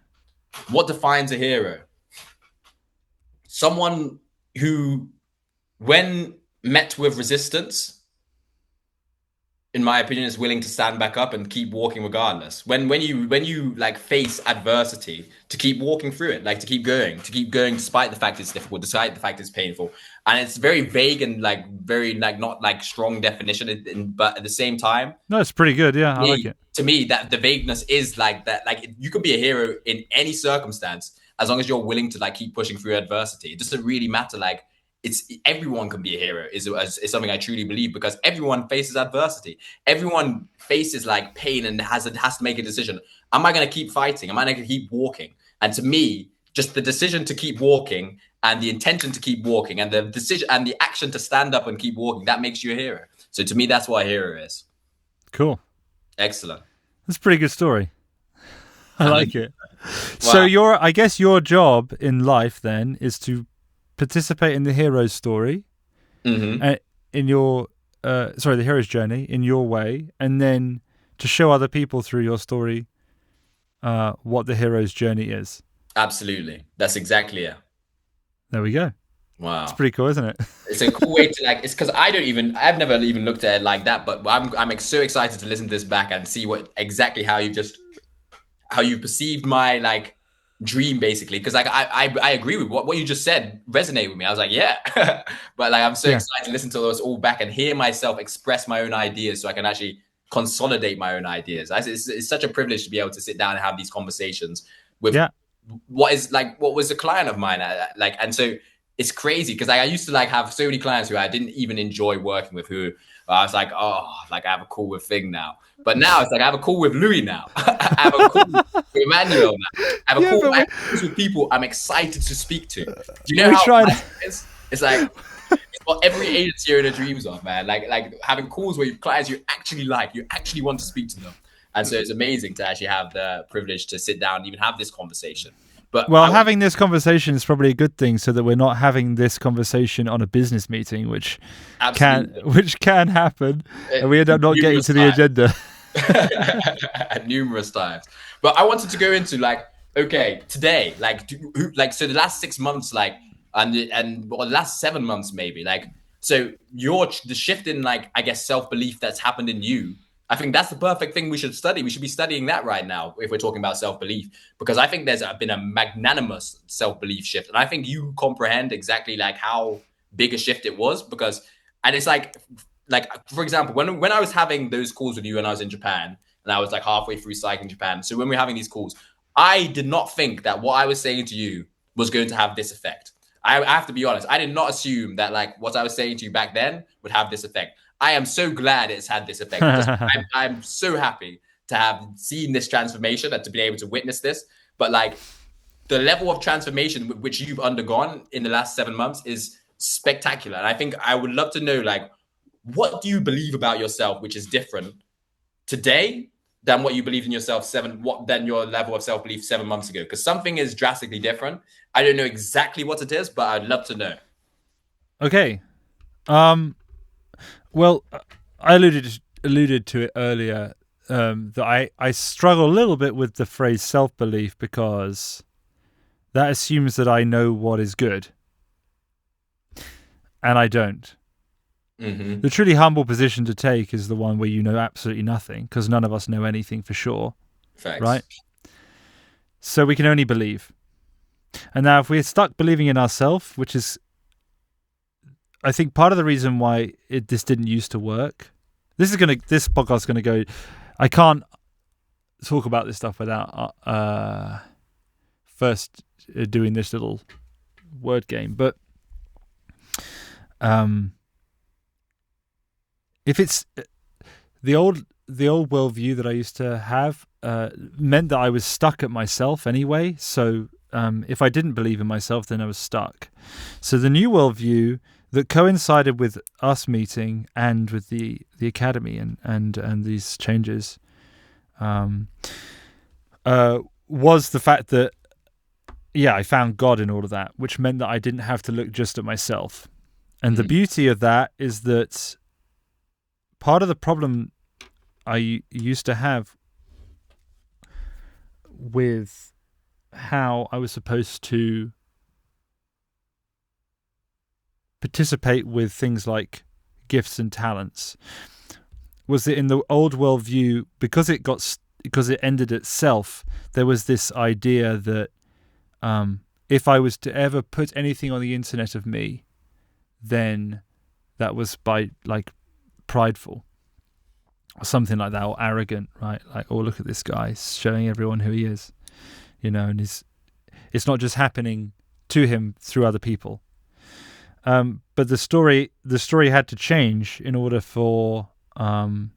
What defines a hero? Someone who, when met with resistance, in my opinion, is willing to stand back up and keep walking regardless. When you face adversity, to keep walking through it, to keep going despite the fact it's difficult, despite the fact it's painful. And it's very vague and very not strong definition, but at the same time, no, it's pretty good. Yeah, I like it. To me, that the vagueness is that. You could be a hero in any circumstance as long as you're willing to keep pushing through adversity. It doesn't really matter. Everyone can be a hero is something I truly believe, because everyone faces adversity. Everyone faces pain and has to make a decision. Am I going to keep fighting? Am I going to keep walking? And to me, just the decision to keep walking and the intention to keep walking and the decision and the action to stand up and keep walking, that makes you a hero. So to me, that's what a hero is. Cool. Excellent. That's a pretty good story. I like it. Wow. So I guess your job in life then is to participate in the hero's story, in your the hero's journey in your way, and then to show other people through your story what the hero's journey is. Absolutely. That's exactly it. There we go. It's Wow. pretty cool, isn't it? It's a cool way to like. It's because I've never even looked at it like that. But I'm like, so excited to listen to this back and see what exactly how you perceived my like dream basically. Because like I agree with what you just said. Resonate with me. I was like, yeah. But like I'm so Yeah. excited to listen to those all back and hear myself express my own ideas, so I can actually consolidate my own ideas. It's such a privilege to be able to sit down and have these conversations with Yeah. what was a client of mine like. And so it's crazy because I used to like have so many clients who I didn't even enjoy working with, who I was like, oh, like I have a call with Thing now. But now it's like I have a call with Louis now. I have a call with Emmanuel now. Yeah, but I have calls with people I'm excited to speak to. Do you know we how tried. nice it is? It's like it's what every agency owner dreams of, man. Like having calls where you clients you actually like, you actually want to speak to them. And so it's amazing to actually have the privilege to sit down and even have this conversation. But Well, having this conversation is probably a good thing, so that we're not having this conversation on a business meeting, which can happen, and we end up not getting to the agenda. Numerous times. But I wanted to go into like, okay, today, like, so the last 6 months, like, or the last 7 months, maybe, like, so the shift in like, I guess, self belief that's happened in you. I think that's the perfect thing we should study. We should be studying that right now if we're talking about self belief, because I think there's been a magnanimous self belief shift, and I think you comprehend exactly like how big a shift it was. Because, and it's like for example, when I was having those calls with you when I was in Japan, and I was like halfway through cycling Japan. So when we were having these calls, I did not think that what I was saying to you was going to have this effect. I have to be honest. I did not assume that like what I was saying to you back then would have this effect. I am so glad it's had this effect. I'm so happy to have seen this transformation and to be able to witness this. But like the level of transformation which you've undergone in the last 7 months is spectacular. And I think I would love to know, like, what do you believe about yourself, which is different today than what you believed in yourself than your level of self-belief 7 months ago? Because something is drastically different. I don't know exactly what it is, but I'd love to know. Okay. Well, I alluded to it earlier, that I struggle a little bit with the phrase self-belief, because that assumes that I know what is good, and I don't. Mm-hmm. The truly humble position to take is the one where you know absolutely nothing, because none of us know anything for sure. Facts. Right? So we can only believe. And now if we're stuck believing in ourselves, which is, I think, part of the reason why this didn't used to work. This podcast is gonna go. I can't talk about this stuff without first doing this little word game. But if it's the old worldview that I used to have, meant that I was stuck at myself anyway. So if I didn't believe in myself, then I was stuck. So the new worldview that coincided with us meeting and with the academy and these changes was the fact that, yeah, I found God in all of that, which meant that I didn't have to look just at myself. And the beauty of that is that part of the problem I used to have with how I was supposed to participate with things like gifts and talents was that in the old worldview, because it ended at self, there was this idea that if I was to ever put anything on the internet of me, then that was by like prideful or something like that, or arrogant, right? Like, oh, look at this guy showing everyone who he is, and it's not just happening to him through other people. But the story had to change in order for the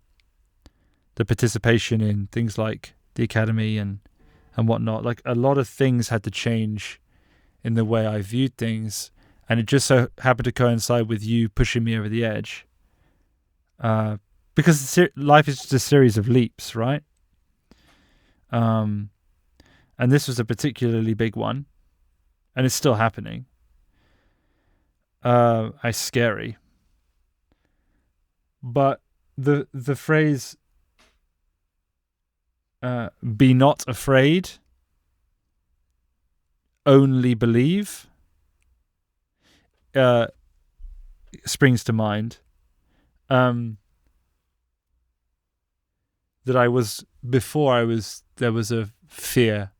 participation in things like the academy and whatnot. Like, a lot of things had to change in the way I viewed things, and it just so happened to coincide with you pushing me over the edge. Because life is just a series of leaps, right? And this was a particularly big one, and it's still happening. It's scary. But the phrase "be not afraid" only believe springs to mind. That there was a fear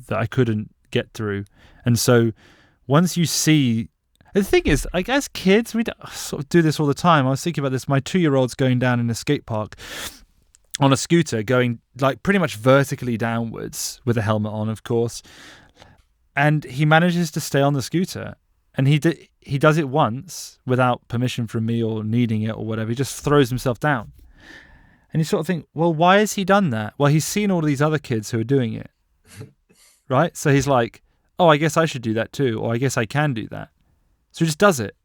that I couldn't get through. And so once you see, the thing is, like, as kids, we sort of do this all the time. I was thinking about this. My 2-year-old's going down in a skate park on a scooter, going like pretty much vertically downwards with a helmet on, of course. And he manages to stay on the scooter. And he does it once without permission from me or needing it or whatever. He just throws himself down. And you sort of think, well, why has he done that? Well, he's seen all these other kids who are doing it, right? So he's like, oh, I guess I should do that too, or I guess I can do that. So he just does it,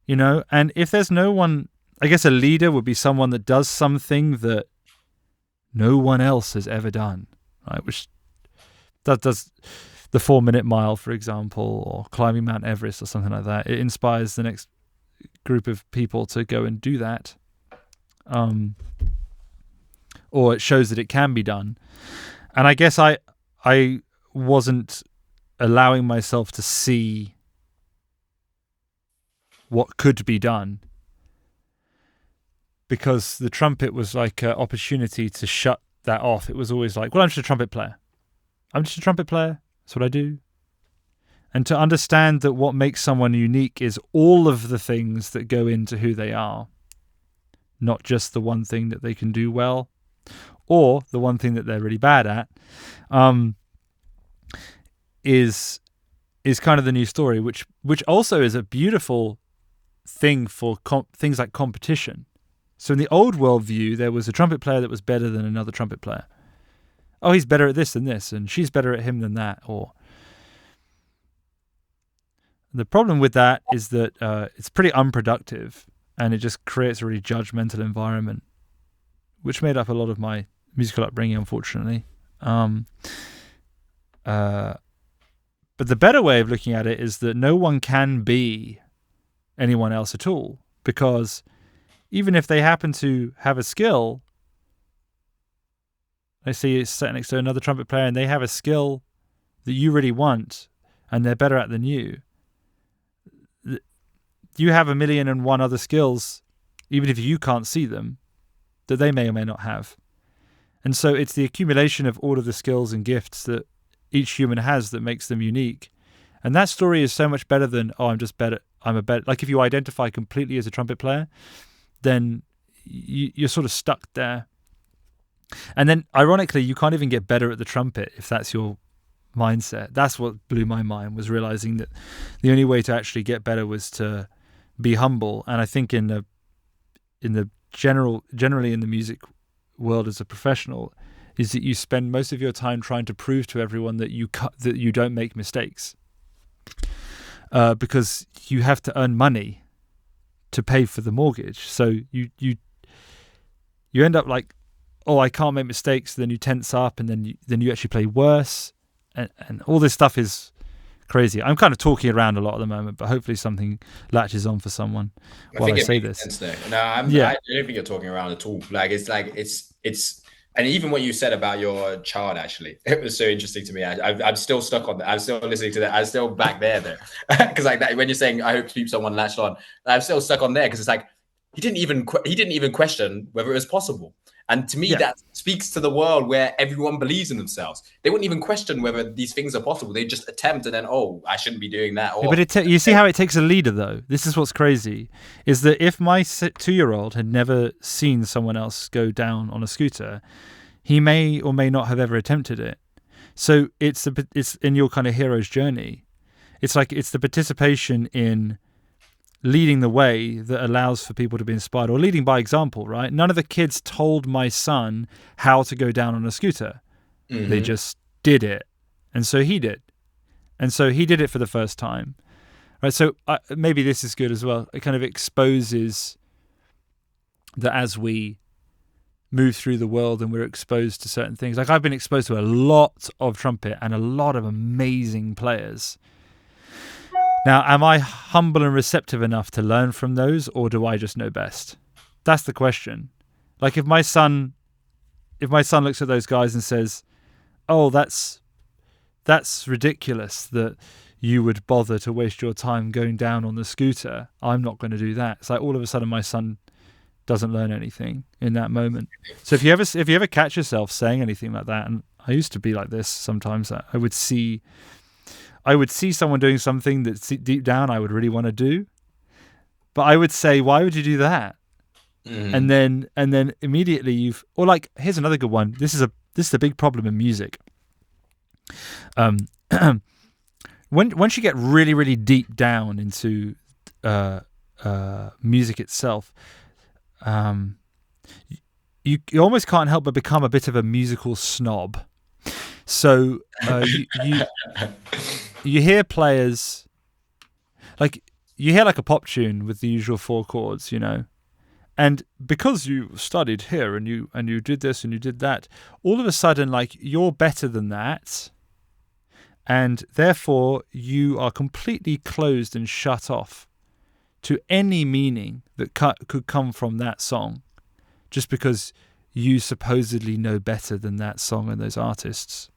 you know? And if there's no one, I guess a leader would be someone that does something that no one else has ever done, right? Which that does the 4-minute mile, for example, or climbing Mount Everest or something like that. It inspires the next group of people to go and do that. Or it shows that it can be done. And I guess I wasn't allowing myself to see what could be done, because the trumpet was like an opportunity to shut that off. It was always like, well, I'm just a trumpet player. That's what I do. And to understand that what makes someone unique is all of the things that go into who they are, not just the one thing that they can do well or the one thing that they're really bad at, is kind of the new story, which also is a beautiful thing for things like competition. So in the old world view, there was a trumpet player that was better than another trumpet player. Oh, he's better at this than this, and she's better at him than that. Or the problem with that is that it's pretty unproductive, and it just creates a really judgmental environment, which made up a lot of my musical upbringing, unfortunately. But the better way of looking at it is that no one can be anyone else at all, because even if they happen to have a skill, I see you sat next to another trumpet player and they have a skill that you really want and they're better at than you. You have 1,000,001 other skills, even if you can't see them, that they may or may not have. And so it's the accumulation of all of the skills and gifts that each human has that makes them unique. And that story is so much better than, oh, I'm just better. I'm a better. Like if you identify completely as a trumpet player, then you're sort of stuck there. And then ironically, you can't even get better at the trumpet if that's your mindset. That's what blew my mind, was realizing that the only way to actually get better was to be humble. And I think generally in the music world as a professional, is that you spend most of your time trying to prove to everyone that you don't make mistakes, because you have to earn money to pay for the mortgage. So you end up like, oh, I can't make mistakes. Then you tense up, and then you actually play worse, and all this stuff is crazy. I'm kind of talking around a lot at the moment, but hopefully something latches on for someone while I say this. No, I don't think you're talking around at all. It's and even what you said about your child, actually, it was so interesting to me. I'm still stuck on that. I'm still listening to that. I'm still back there, because like that, when you're saying, I hope to keep someone latched on, I'm still stuck on there, because it's like he didn't even question whether it was possible. And to me, that speaks to the world where everyone believes in themselves. They wouldn't even question whether these things are possible. They just attempt, and then, oh, I shouldn't be doing that. Or, but you see how it takes a leader, though. This is what's crazy, is that if my 2-year-old had never seen someone else go down on a scooter, he may or may not have ever attempted it. So it's in your kind of hero's journey. It's like it's the participation in leading the way that allows for people to be inspired, or leading by example, right? None of the kids told my son how to go down on a scooter. Mm-hmm. They just did it. And so he did. And so he did it for the first time. Right. So maybe this is good as well. It kind of exposes that as we move through the world and we're exposed to certain things, like I've been exposed to a lot of trumpet and a lot of amazing players. Now, am I humble and receptive enough to learn from those, or do I just know best? That's the question. Like if my son looks at those guys and says, oh, that's ridiculous that you would bother to waste your time going down on the scooter. I'm not going to do that. It's like all of a sudden my son doesn't learn anything in that moment. So if you ever catch yourself saying anything like that, and I used to be like this sometimes, I would see someone doing something that deep down I would really want to do, but I would say, why would you do that? And then immediately here's another good one. This is a big problem in music. Once you get really, really deep down into music itself, you almost can't help but become a bit of a musical snob. So you hear players, like you hear like a pop tune with the usual 4 chords, and because you studied here and you did this and you did that, all of a sudden, like, you're better than that, and therefore you are completely closed and shut off to any meaning that could come from that song, just because you supposedly know better than that song and those artists.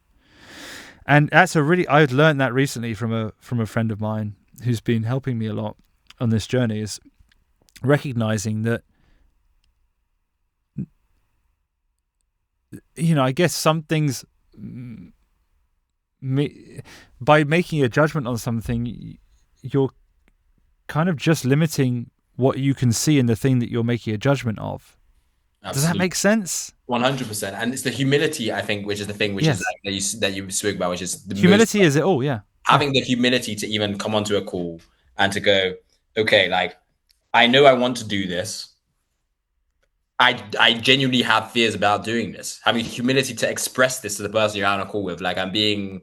And that's I learned that recently from a friend of mine who's been helping me a lot on this journey, is recognizing that, I guess some things, by making a judgment on something, you're kind of just limiting what you can see in the thing that you're making a judgment of. Absolutely. Does that make sense? 100%. And it's the humility, I think, which is the thing, which is that you spoke about, which is the humility is it all. Yeah. Having the humility to even come onto a call and to go, okay, like, I know I want to do this. I genuinely have fears about doing this. Having humility to express this to the person you're on a call with. Like, I'm being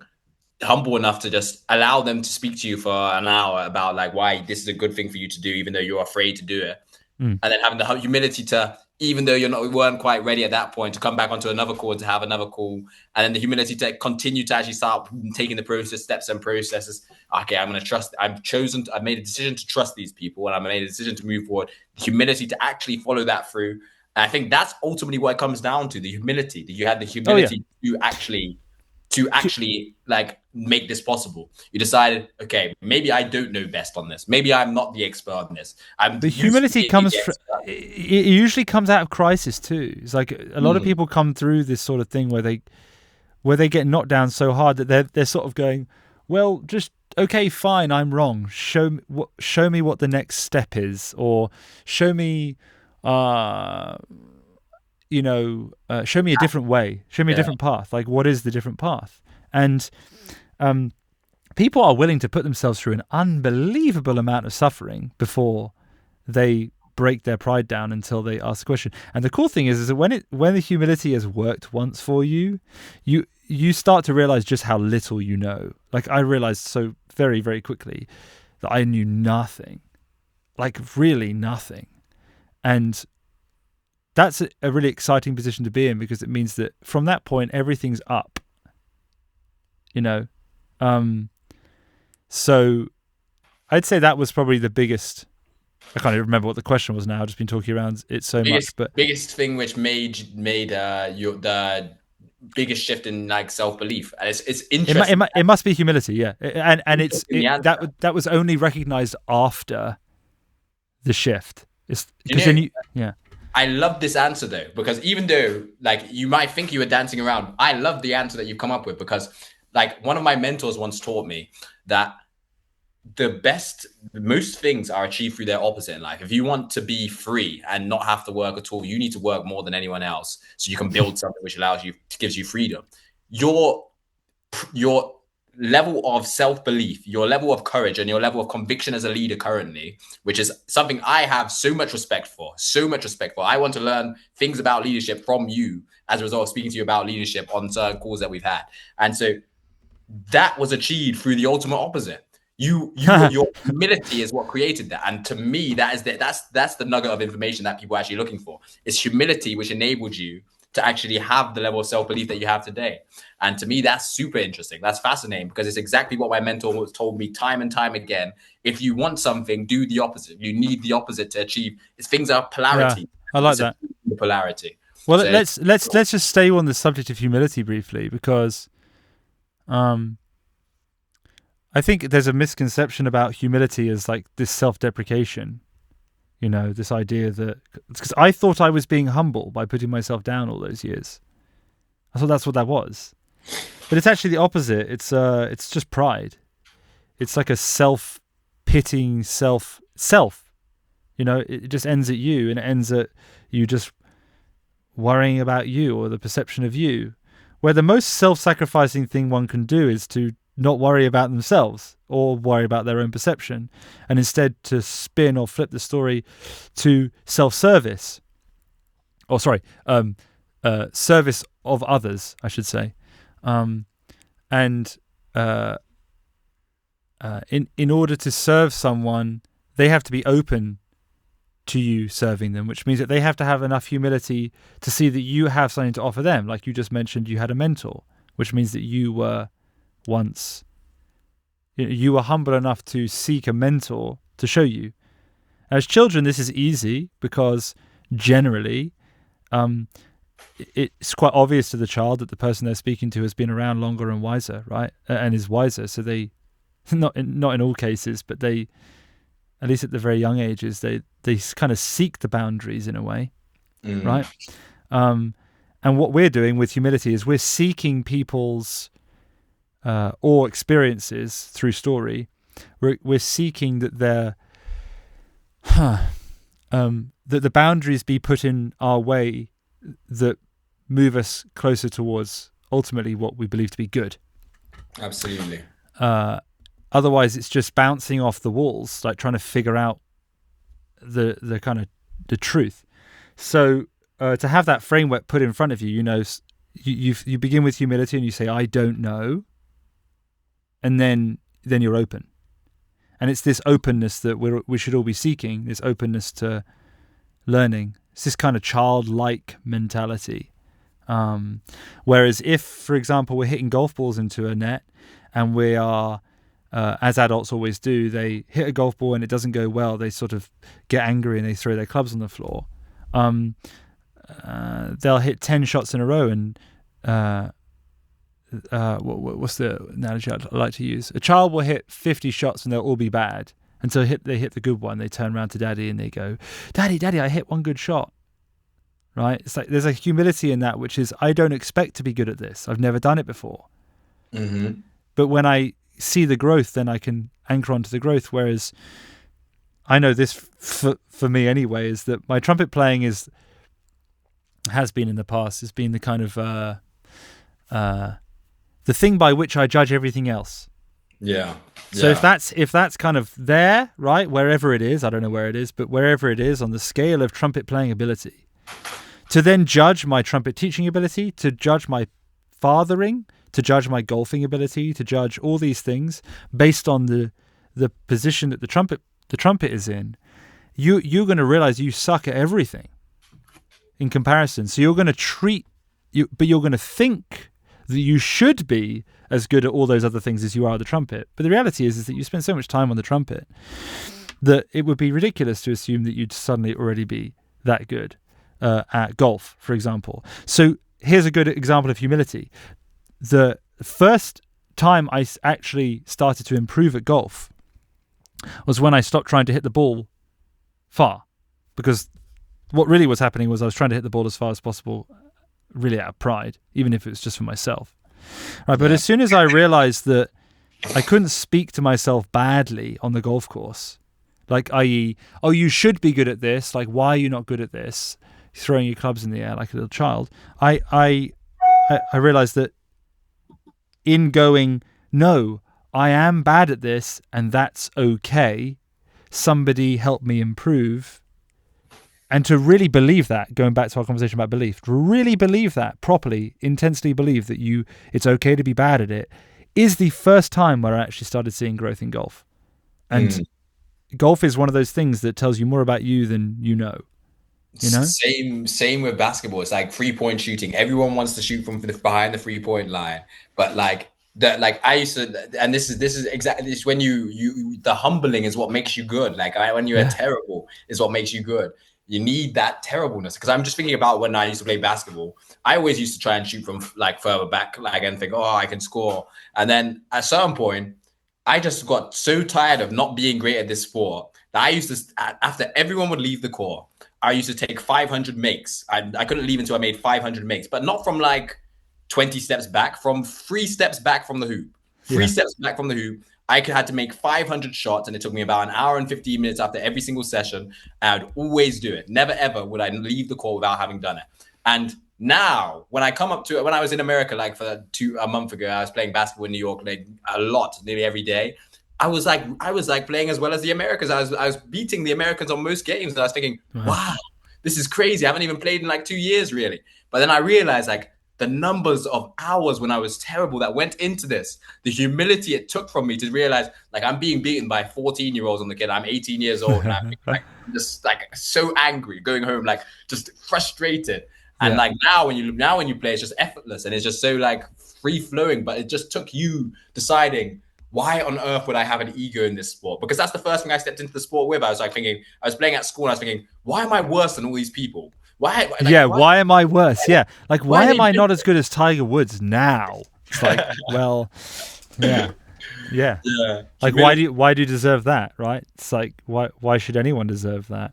humble enough to just allow them to speak to you for an hour about like why this is a good thing for you to do, even though you're afraid to do it. And then having the humility to, even though you weren't quite ready at that point, to come back onto another call, to have another call, and then the humility to continue to actually start taking the steps and processes. Okay, I'm going to trust. I've made a decision to trust these people, and I've made a decision to move forward. The humility to actually follow that through. And I think that's ultimately what it comes down to: the humility. That you had the humility to actually like make this possible. You decided, okay, maybe I don't know best on this. Maybe I'm not the expert on this. The humility comes from, it usually comes out of crisis too. It's like a lot of people come through this sort of thing where they get knocked down so hard that they're sort of going, well, just okay, fine, I'm wrong. Show me what the next step is, or show me show me a different way, show me a different path. Like, what is the different path? And people are willing to put themselves through an unbelievable amount of suffering before they break their pride down until they ask a question. And the cool thing is that when the humility has worked once for you, you start to realize just how little you know. Like, I realized so very, very quickly that I knew nothing, like really nothing. And that's a really exciting position to be in, because it means that from that point, everything's up, So I'd say that was probably the biggest. I can't even remember what the question was now. I've just been talking around it so much. But biggest thing which made the biggest shift in like self-belief, and it's interesting. It must be humility, yeah. And that was only recognized after the shift. It's because I love this answer though, because even though like you might think you were dancing around, I love the answer that you've come up with, because like one of my mentors once taught me that most things are achieved through their opposite in life. If you want to be free and not have to work at all, you need to work more than anyone else so you can build something which gives you freedom. Your level of self-belief, your level of courage, and your level of conviction as a leader currently, which is something I have so much respect for. I want to learn things about leadership from you as a result of speaking to you about leadership on certain calls that we've had. And so that was achieved through the ultimate opposite. Your humility is what created that. And to me, that's the nugget of information that people are actually looking for. It's humility which enabled you to actually have the level of self-belief that you have today. And to me, that's super interesting. That's fascinating, because it's exactly what my mentor told me time and time again. If you want something, do the opposite. You need the opposite to achieve. Things are polarity. Yeah, I like that. Polarity. Well, so, let's just stay on the subject of humility briefly, because I think there's a misconception about humility as like this self-deprecation. This idea that because I thought I was being humble by putting myself down all those years. I thought that's what that was, but it's actually the opposite. It's just pride. It's like a self-pitying self. It just ends at you, and it ends at you just worrying about you or the perception of you. Where the most self-sacrificing thing one can do is to not worry about themselves or worry about their own perception, and instead to spin or flip the story to self-service. Service of others, I should say. In order to serve someone, they have to be open to you serving them, which means that they have to have enough humility to see that you have something to offer them. Like you just mentioned, you had a mentor, which means that you were humble enough to seek a mentor to show you. As children, this is easy because generally it's quite obvious to the child that the person they're speaking to has been around longer and wiser, right? And is wiser. So they, not in all cases, but they, at least at the very young ages, they kind of seek the boundaries in a way, right? And what we're doing with humility is we're seeking people's or experiences through story. We're seeking that that the boundaries be put in our way that move us closer towards ultimately what we believe to be good. Absolutely. Otherwise, it's just bouncing off the walls, like trying to figure out the kind of the truth. So to have that framework put in front of you, you begin with humility and you say, "I don't know," and then you're open. And it's this openness that we should all be seeking. This openness to learning. It's this kind of childlike mentality. Whereas if, for example, we're hitting golf balls into a net and we are, as adults always do, they hit a golf ball and it doesn't go well, they sort of get angry and they throw their clubs on the floor. They'll hit 10 shots in a row and what's the analogy I like to use? A child will hit 50 shots and they'll all be bad until they hit the good one. They turn around to daddy and they go, Daddy, I hit one good shot. Right? It's like there's a humility in that, which is, I don't expect to be good at this. I've never done it before. Mm-hmm. But when I see the growth, then I can anchor onto the growth. Whereas I know this for me anyway, is that my trumpet playing has been in the past, has been the kind of the thing by which I judge everything else. Yeah. So if that's kind of there, right, wherever it is, I don't know where it is, but wherever it is on the scale of trumpet playing ability, to then judge my trumpet teaching ability, to judge my fathering, to judge my golfing ability, to judge all these things based on the position that the trumpet is in, you're going to realize you suck at everything in comparison. So you're going to but you're going to think that you should be as good at all those other things as you are at the trumpet. But the reality is that you spend so much time on the trumpet that it would be ridiculous to assume that you'd suddenly already be that good at golf, for example. So here's a good example of humility. The first time I actually started to improve at golf was when I stopped trying to hit the ball far, because what really was happening was I was trying to hit the ball as far as possible, really out of pride, even if it was just for myself. Right, but as soon as I realized that I couldn't speak to myself badly on the golf course, like, i.e., oh, you should be good at this, like, why are you not good at this? Throwing your clubs in the air like a little child. I realized that in going, no, I am bad at this and that's okay, somebody helped me improve. And to really believe that, going back to our conversation about belief, to really believe that properly, intensely believe that it's okay to be bad at it, is the first time where I actually started seeing growth in golf. And golf is one of those things that tells you more about you than you know. You know? Same with basketball. It's like 3-point shooting. Everyone wants to shoot from behind the 3-point line, but I used to, and this is exactly this, when you the humbling is what makes you good. Like when you're terrible is what makes you good. You need that terribleness. Because I'm just thinking about when I used to play basketball. I always used to try and shoot from like further back, like, and think, oh, I can score. And then at a certain point, I just got so tired of not being great at this sport that I used to, after everyone would leave the court, I used to take 500 makes. I couldn't leave until I made 500 makes, but not from like 20 steps back, from 3 steps back from the hoop. Three steps back from the hoop. I had to make 500 shots, and it took me about an hour and 15 minutes after every single session. And I'd always do it. Never, ever would I leave the court without having done it. And now, when I come up to it, when I was in America, like for a month ago, I was playing basketball in New York like a lot, nearly every day. I was like playing as well as the Americans. I was beating the Americans on most games. And I was thinking, wow, this is crazy. I haven't even played in like 2 years, really. But then I realized like the numbers of hours when I was terrible that went into this, the humility it took from me to realize like I'm being beaten by 14-year-olds on the kid. I'm 18 years old. And I'm like, just like so angry, going home, like just frustrated. And like now when you play, it's just effortless and it's just so like free flowing. But it just took you deciding, why on earth would I have an ego in this sport? Because that's the first thing I stepped into the sport with. I was like thinking, I was playing at school and I was thinking, why am I worse than all these people? Why am I worse? Yeah. Like, why am I not as good as Tiger Woods now? It's like, well, yeah. Like, why do you deserve that? Right. It's like, why should anyone deserve that?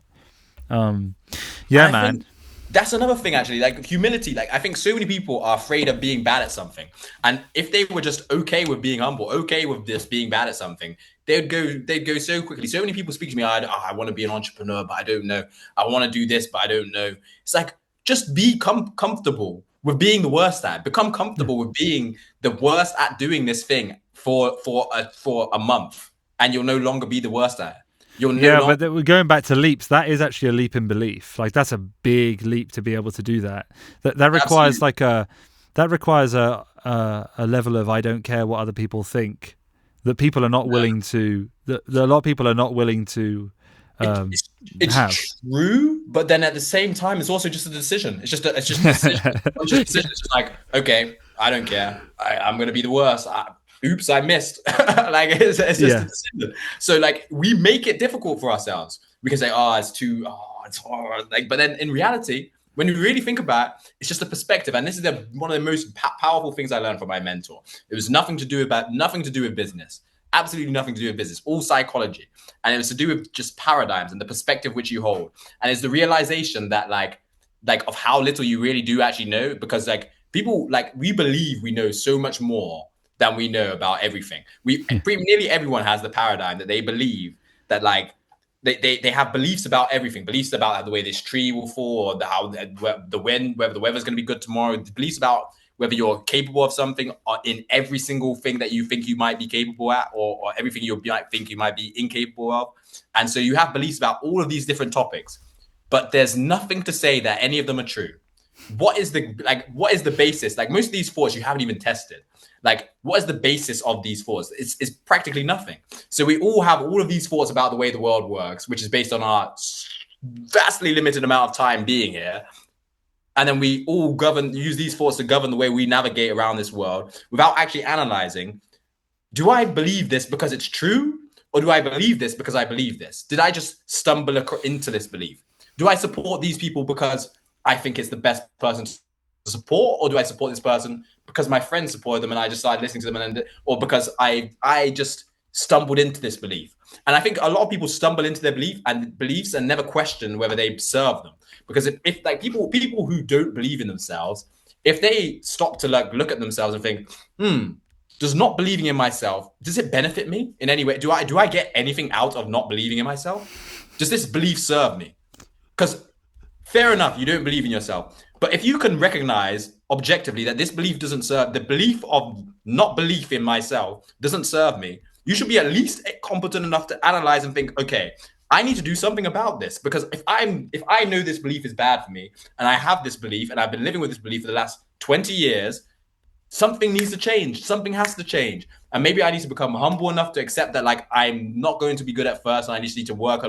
Man. That's another thing, actually, like humility. Like, I think so many people are afraid of being bad at something. And if they were just okay with being humble, okay with just being bad at something, they'd go so quickly. So many people speak to me, I want to be an entrepreneur, but I don't know. I want to do this, but I don't know. It's like, just be comfortable with being the worst at it. Become comfortable with being the worst at doing this thing for a month, and you'll no longer be the worst at it. But we're going back to leaps. That is actually a leap in belief. Like, that's a big leap to be able to do that. That requires a level of I don't care what other people think that people are not willing to. That a lot of people are not willing to. It's true, but then at the same time, it's also just a decision. It's just a decision. It's just like, okay, I don't care. I'm going to be the worst. Oops, I missed. Like it's just a decision. So like we make it difficult for ourselves. We can say, it's hard. Like, but then in reality, when you really think about it, it's just a perspective. And this is one of the most powerful things I learned from my mentor. It was nothing to do with business. Absolutely nothing to do with business. All psychology. And it was to do with just paradigms and the perspective which you hold. And it's the realization that like of how little you really do actually know, because like people, like we believe we know so much more than we know about everything. Nearly everyone has the paradigm that they believe that like they have beliefs about everything, beliefs about the way this tree will fall, or whether the weather's going to be good tomorrow, beliefs about whether you're capable of something in every single thing that you think you might be capable at, or everything you think you might be incapable of. And so you have beliefs about all of these different topics, but there's nothing to say that any of them are true. What is the basis? Like most of these thoughts you haven't even tested. Like, what is the basis of these thoughts? It's practically nothing. So we all have all of these thoughts about the way the world works, which is based on our vastly limited amount of time being here. And then we all use these thoughts to govern the way we navigate around this world without actually analyzing, do I believe this because it's true? Or do I believe this because I believe this? Did I just stumble into this belief? Do I support these people because I think it's the best person to support? Or do I support this person because my friends supported them and I just started listening to them, or because I just stumbled into this belief? And I think a lot of people stumble into their beliefs and never question whether they serve them. Because if like people who don't believe in themselves, if they stop to like look at themselves and think, does not believing in myself, does it benefit me in any way? Do I get anything out of not believing in myself? Does this belief serve me? Because fair enough, you don't believe in yourself. But if you can recognize objectively that this belief doesn't serve, the belief of not belief in myself doesn't serve me, you should be at least competent enough to analyze and think, okay, I need to do something about this. Because if I know this belief is bad for me, and I have this belief, and I've been living with this belief for the last 20 years, something needs to change. Something has to change. And maybe I need to become humble enough to accept that like I'm not going to be good at first, and I just need to work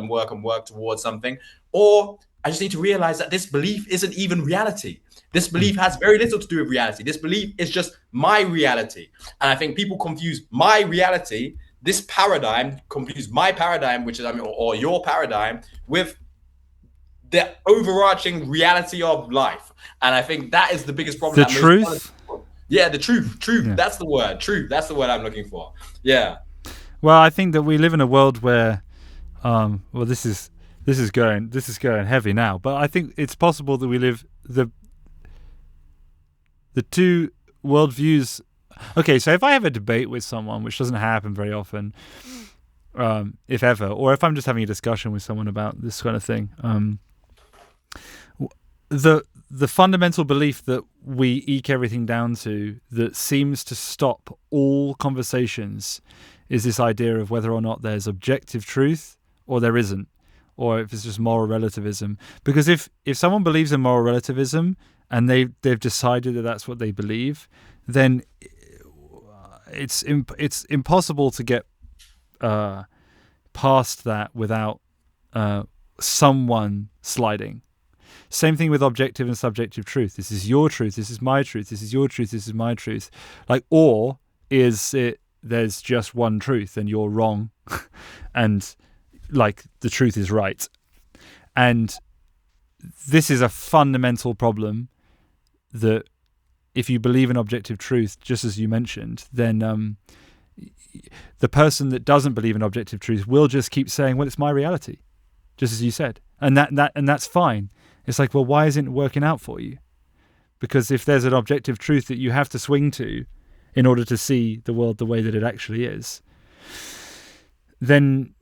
towards something. Or I just need to realize that this belief isn't even reality. This belief has very little to do with reality. This belief is just my reality. And I think people confuse my reality, this paradigm, confuse my paradigm, which is, or your paradigm, with the overarching reality of life. And I think that is the biggest problem. The truth. Yeah, the truth. Yeah. That's the word. Truth. That's the word I'm looking for. Yeah. Well, I think that we live in a world where, well, this is going heavy now, but I think it's possible that we live the two worldviews. Okay, so if I have a debate with someone, which doesn't happen very often, if ever, or if I'm just having a discussion with someone about this kind of thing, the fundamental belief that we eke everything down to that seems to stop all conversations is this idea of whether or not there's objective truth or there isn't, or if it's just moral relativism. Because if someone believes in moral relativism and they've decided that that's what they believe, then it's impossible to get past that without someone sliding. Same thing with objective and subjective truth. This is your truth. This is my truth. This is your truth. This is my truth. Like, or is it there's just one truth and you're wrong, and like the truth is right? And this is a fundamental problem. That if you believe in objective truth, just as you mentioned, then the person that doesn't believe in objective truth will just keep saying, "Well, it's my reality," just as you said, and that's fine. It's like, well, why isn't it working out for you? Because if there's an objective truth that you have to swing to in order to see the world the way that it actually is, then,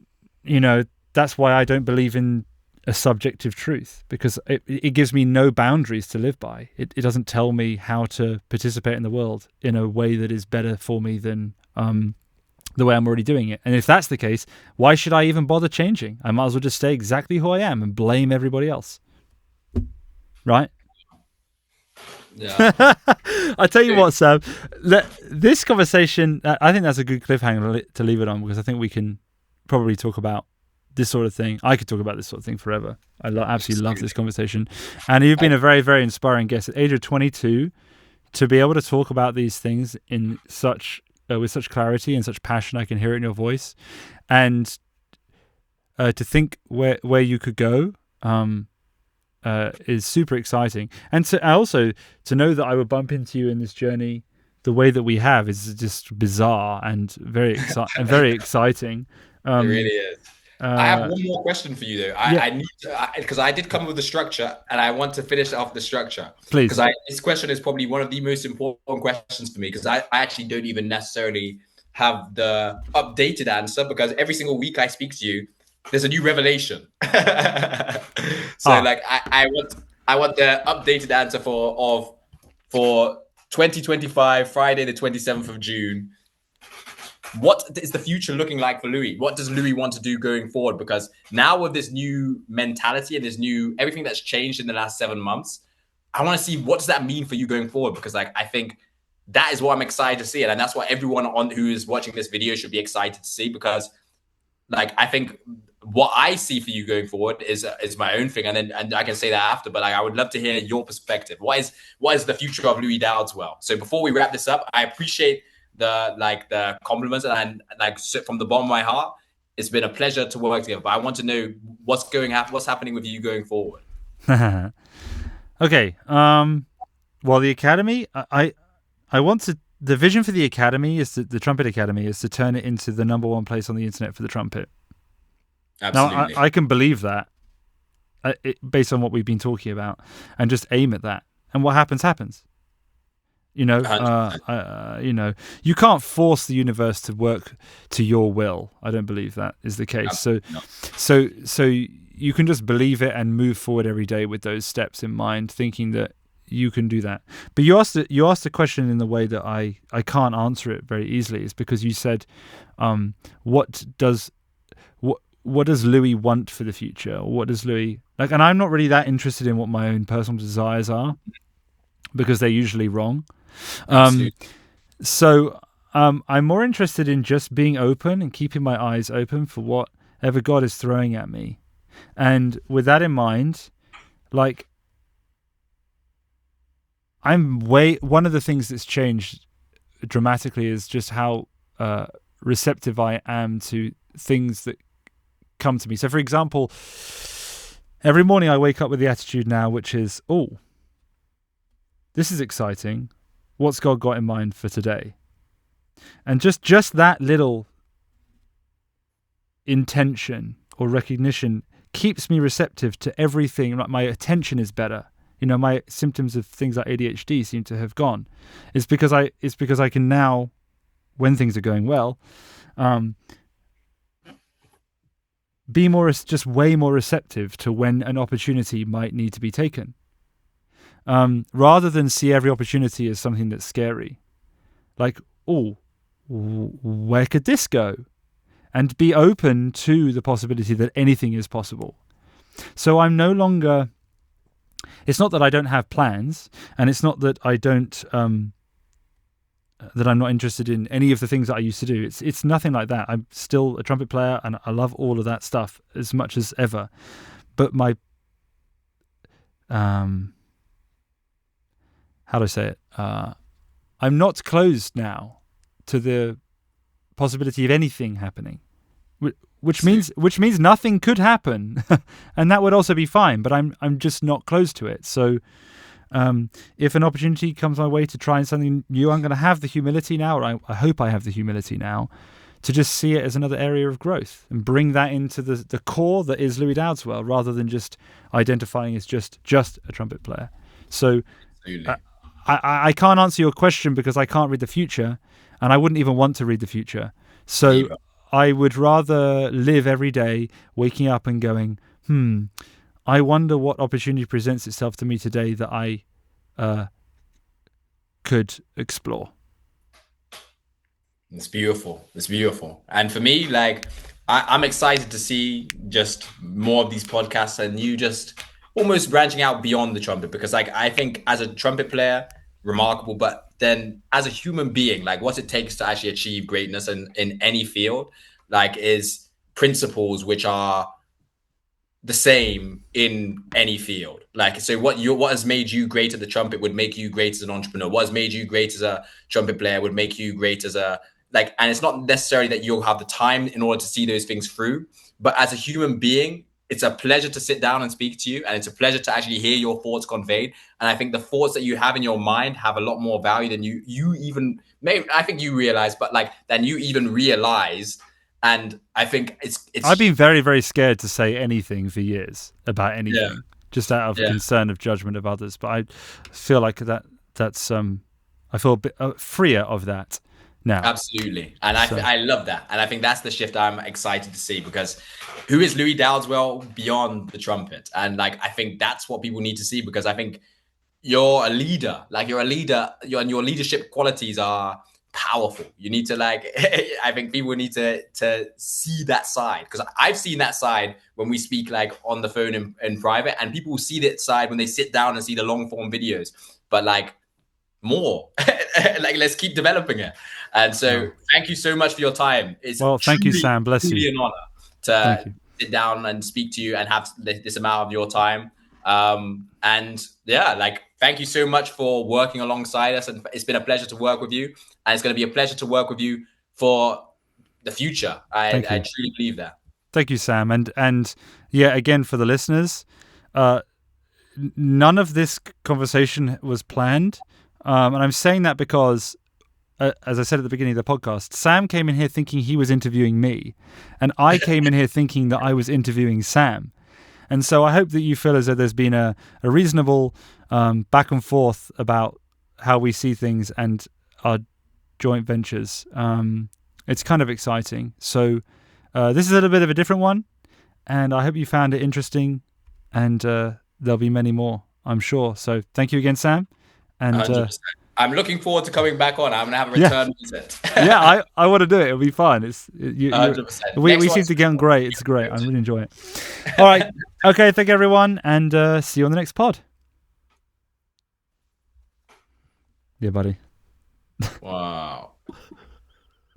that's why I don't believe in a subjective truth, because it gives me no boundaries to live by. It doesn't tell me how to participate in the world in a way that is better for me than the way I'm already doing it. And if that's the case, why should I even bother changing? I might as well just stay exactly who I am and blame everybody else. Right? Yeah. I tell you what, Sam, this conversation, I think that's a good cliffhanger to leave it on, because I think we can probably talk about this sort of thing. I could talk about this sort of thing forever. I absolutely love this conversation. And you've been a very, very inspiring guest at the age of 22 to be able to talk about these things in such with such clarity and such passion. I can hear it in your voice. And to think where you could go is super exciting. And to know that I would bump into you in this journey the way that we have is just bizarre and very exciting. It really is. I have one more question for you, though. I need to, because I did come up with a structure, and I want to finish off the structure. Please. Because this question is probably one of the most important questions for me, because I actually don't even necessarily have the updated answer, because every single week I speak to you, there's a new revelation. So I want the updated answer for 2025, Friday the 27th of June. What is the future looking like for Louis? What does Louis want to do going forward? Because now with this new mentality and this new everything that's changed in the last 7 months, I want to see what does that mean for you going forward? Because I think that is what I'm excited to see, and that's what everyone who is watching this video should be excited to see. Because I think what I see for you going forward is my own thing, and I can say that after. But I would love to hear your perspective. What is the future of Louis Dowdeswell? So before we wrap this up, I appreciate the compliments, and from the bottom of my heart, it's been a pleasure to work together. But I want to know what's happening with you going forward. Okay. Well, the Academy, I want to. The vision for the Academy is the Trumpet Academy is to turn it into the #1 place on the internet for the trumpet. Absolutely. Now, I can believe that based on what we've been talking about, and just aim at that. And what happens. You can't force the universe to work to your will. I don't believe that is the case. No. So you can just believe it and move forward every day with those steps in mind, thinking that you can do that. But you asked a question in the way that I can't answer it very easily. It's because you said, what does Louis want for the future? Or what does Louis like? And I'm not really that interested in what my own personal desires are, because they're usually wrong. So I'm more interested in just being open and keeping my eyes open for whatever God is throwing at me. And with that in mind, one of the things that's changed dramatically is just how receptive I am to things that come to me. So, for example, Every morning I wake up with the attitude now, which is, oh, this is exciting. What's God got in mind for today? And just that little intention or recognition keeps me receptive to everything. Like my attention is better. My symptoms of things like ADHD seem to have gone. It's because I can now, when things are going well, be just way more receptive to when an opportunity might need to be taken. Rather than see every opportunity as something that's scary. Like, oh, where could this go? And be open to the possibility that anything is possible. So I'm no longer, it's not that I don't have plans, and it's not that I don't, that I'm not interested in any of the things that I used to do. It's nothing like that. I'm still a trumpet player and I love all of that stuff as much as ever. But my, how do I say it? I'm not closed now to the possibility of anything happening, which means nothing could happen, and that would also be fine. But I'm just not closed to it. So if an opportunity comes my way to try something new, I'm going to have the humility now, or I hope I have the humility now, to just see it as another area of growth and bring that into the core that is Louis Dowdeswell, rather than just identifying as just a trumpet player. So I can't answer your question because I can't read the future, and I wouldn't even want to read the future. So I would rather live every day waking up and going, I wonder what opportunity presents itself to me today that I could explore. It's beautiful. It's beautiful. And for me, like, I'm excited to see just more of these podcasts and you just almost branching out beyond the trumpet, because like, I think as a trumpet player, remarkable, but then as a human being, like what it takes to actually achieve greatness in any field, like is principles which are the same in any field. Like, so what has made you great at the trumpet would make you great as an entrepreneur. What has made you great as a trumpet player would make you great as a, like, and it's not necessarily that you'll have the time in order to see those things through, but as a human being, it's a pleasure to sit down and speak to you. And it's a pleasure to actually hear your thoughts conveyed. And I think the thoughts that you have in your mind have a lot more value than you even, maybe, I think you realize, but like, than you even realize. And I think it's I've been very, very scared to say anything for years about anything, just out of concern of judgment of others. But I feel like that's I feel a bit freer of that now. Absolutely. And I love that. And I think that's the shift I'm excited to see, because who is Louis Dowdeswell beyond the trumpet? And like, I think that's what people need to see, because I think you're a leader, and your leadership qualities are powerful. You need to like, I think people need to see that side, because I've seen that side when we speak like on the phone in private, and people will see that side when they sit down and see the long form videos, but like more, like, let's keep developing it. And so thank you so much for your time. It's thank you, Sam. Bless you. An honor to sit down and speak to you and have this amount of your time. And yeah, like, thank you so much for working alongside us. And it's been a pleasure to work with you. And it's going to be a pleasure to work with you for the future. I truly believe that. Thank you, Sam. And yeah, again, for the listeners, none of this conversation was planned. And I'm saying that because, as I said at the beginning of the podcast, Sam came in here thinking he was interviewing me, and I came in here thinking that I was interviewing Sam. And so I hope that you feel as though there's been a reasonable back and forth about how we see things and our joint ventures. It's kind of exciting. So this is a little bit of a different one, and I hope you found it interesting, and there'll be many more, I'm sure. So thank you again, Sam. And I'm looking forward to coming back on. I'm going to have a return visit. Yeah, I want to do it. It'll be fun. It's 100%. We seem to get on great. It's great. I really enjoy it. All right. Okay. Thank you, everyone. And see you on the next pod. Yeah, buddy. Wow.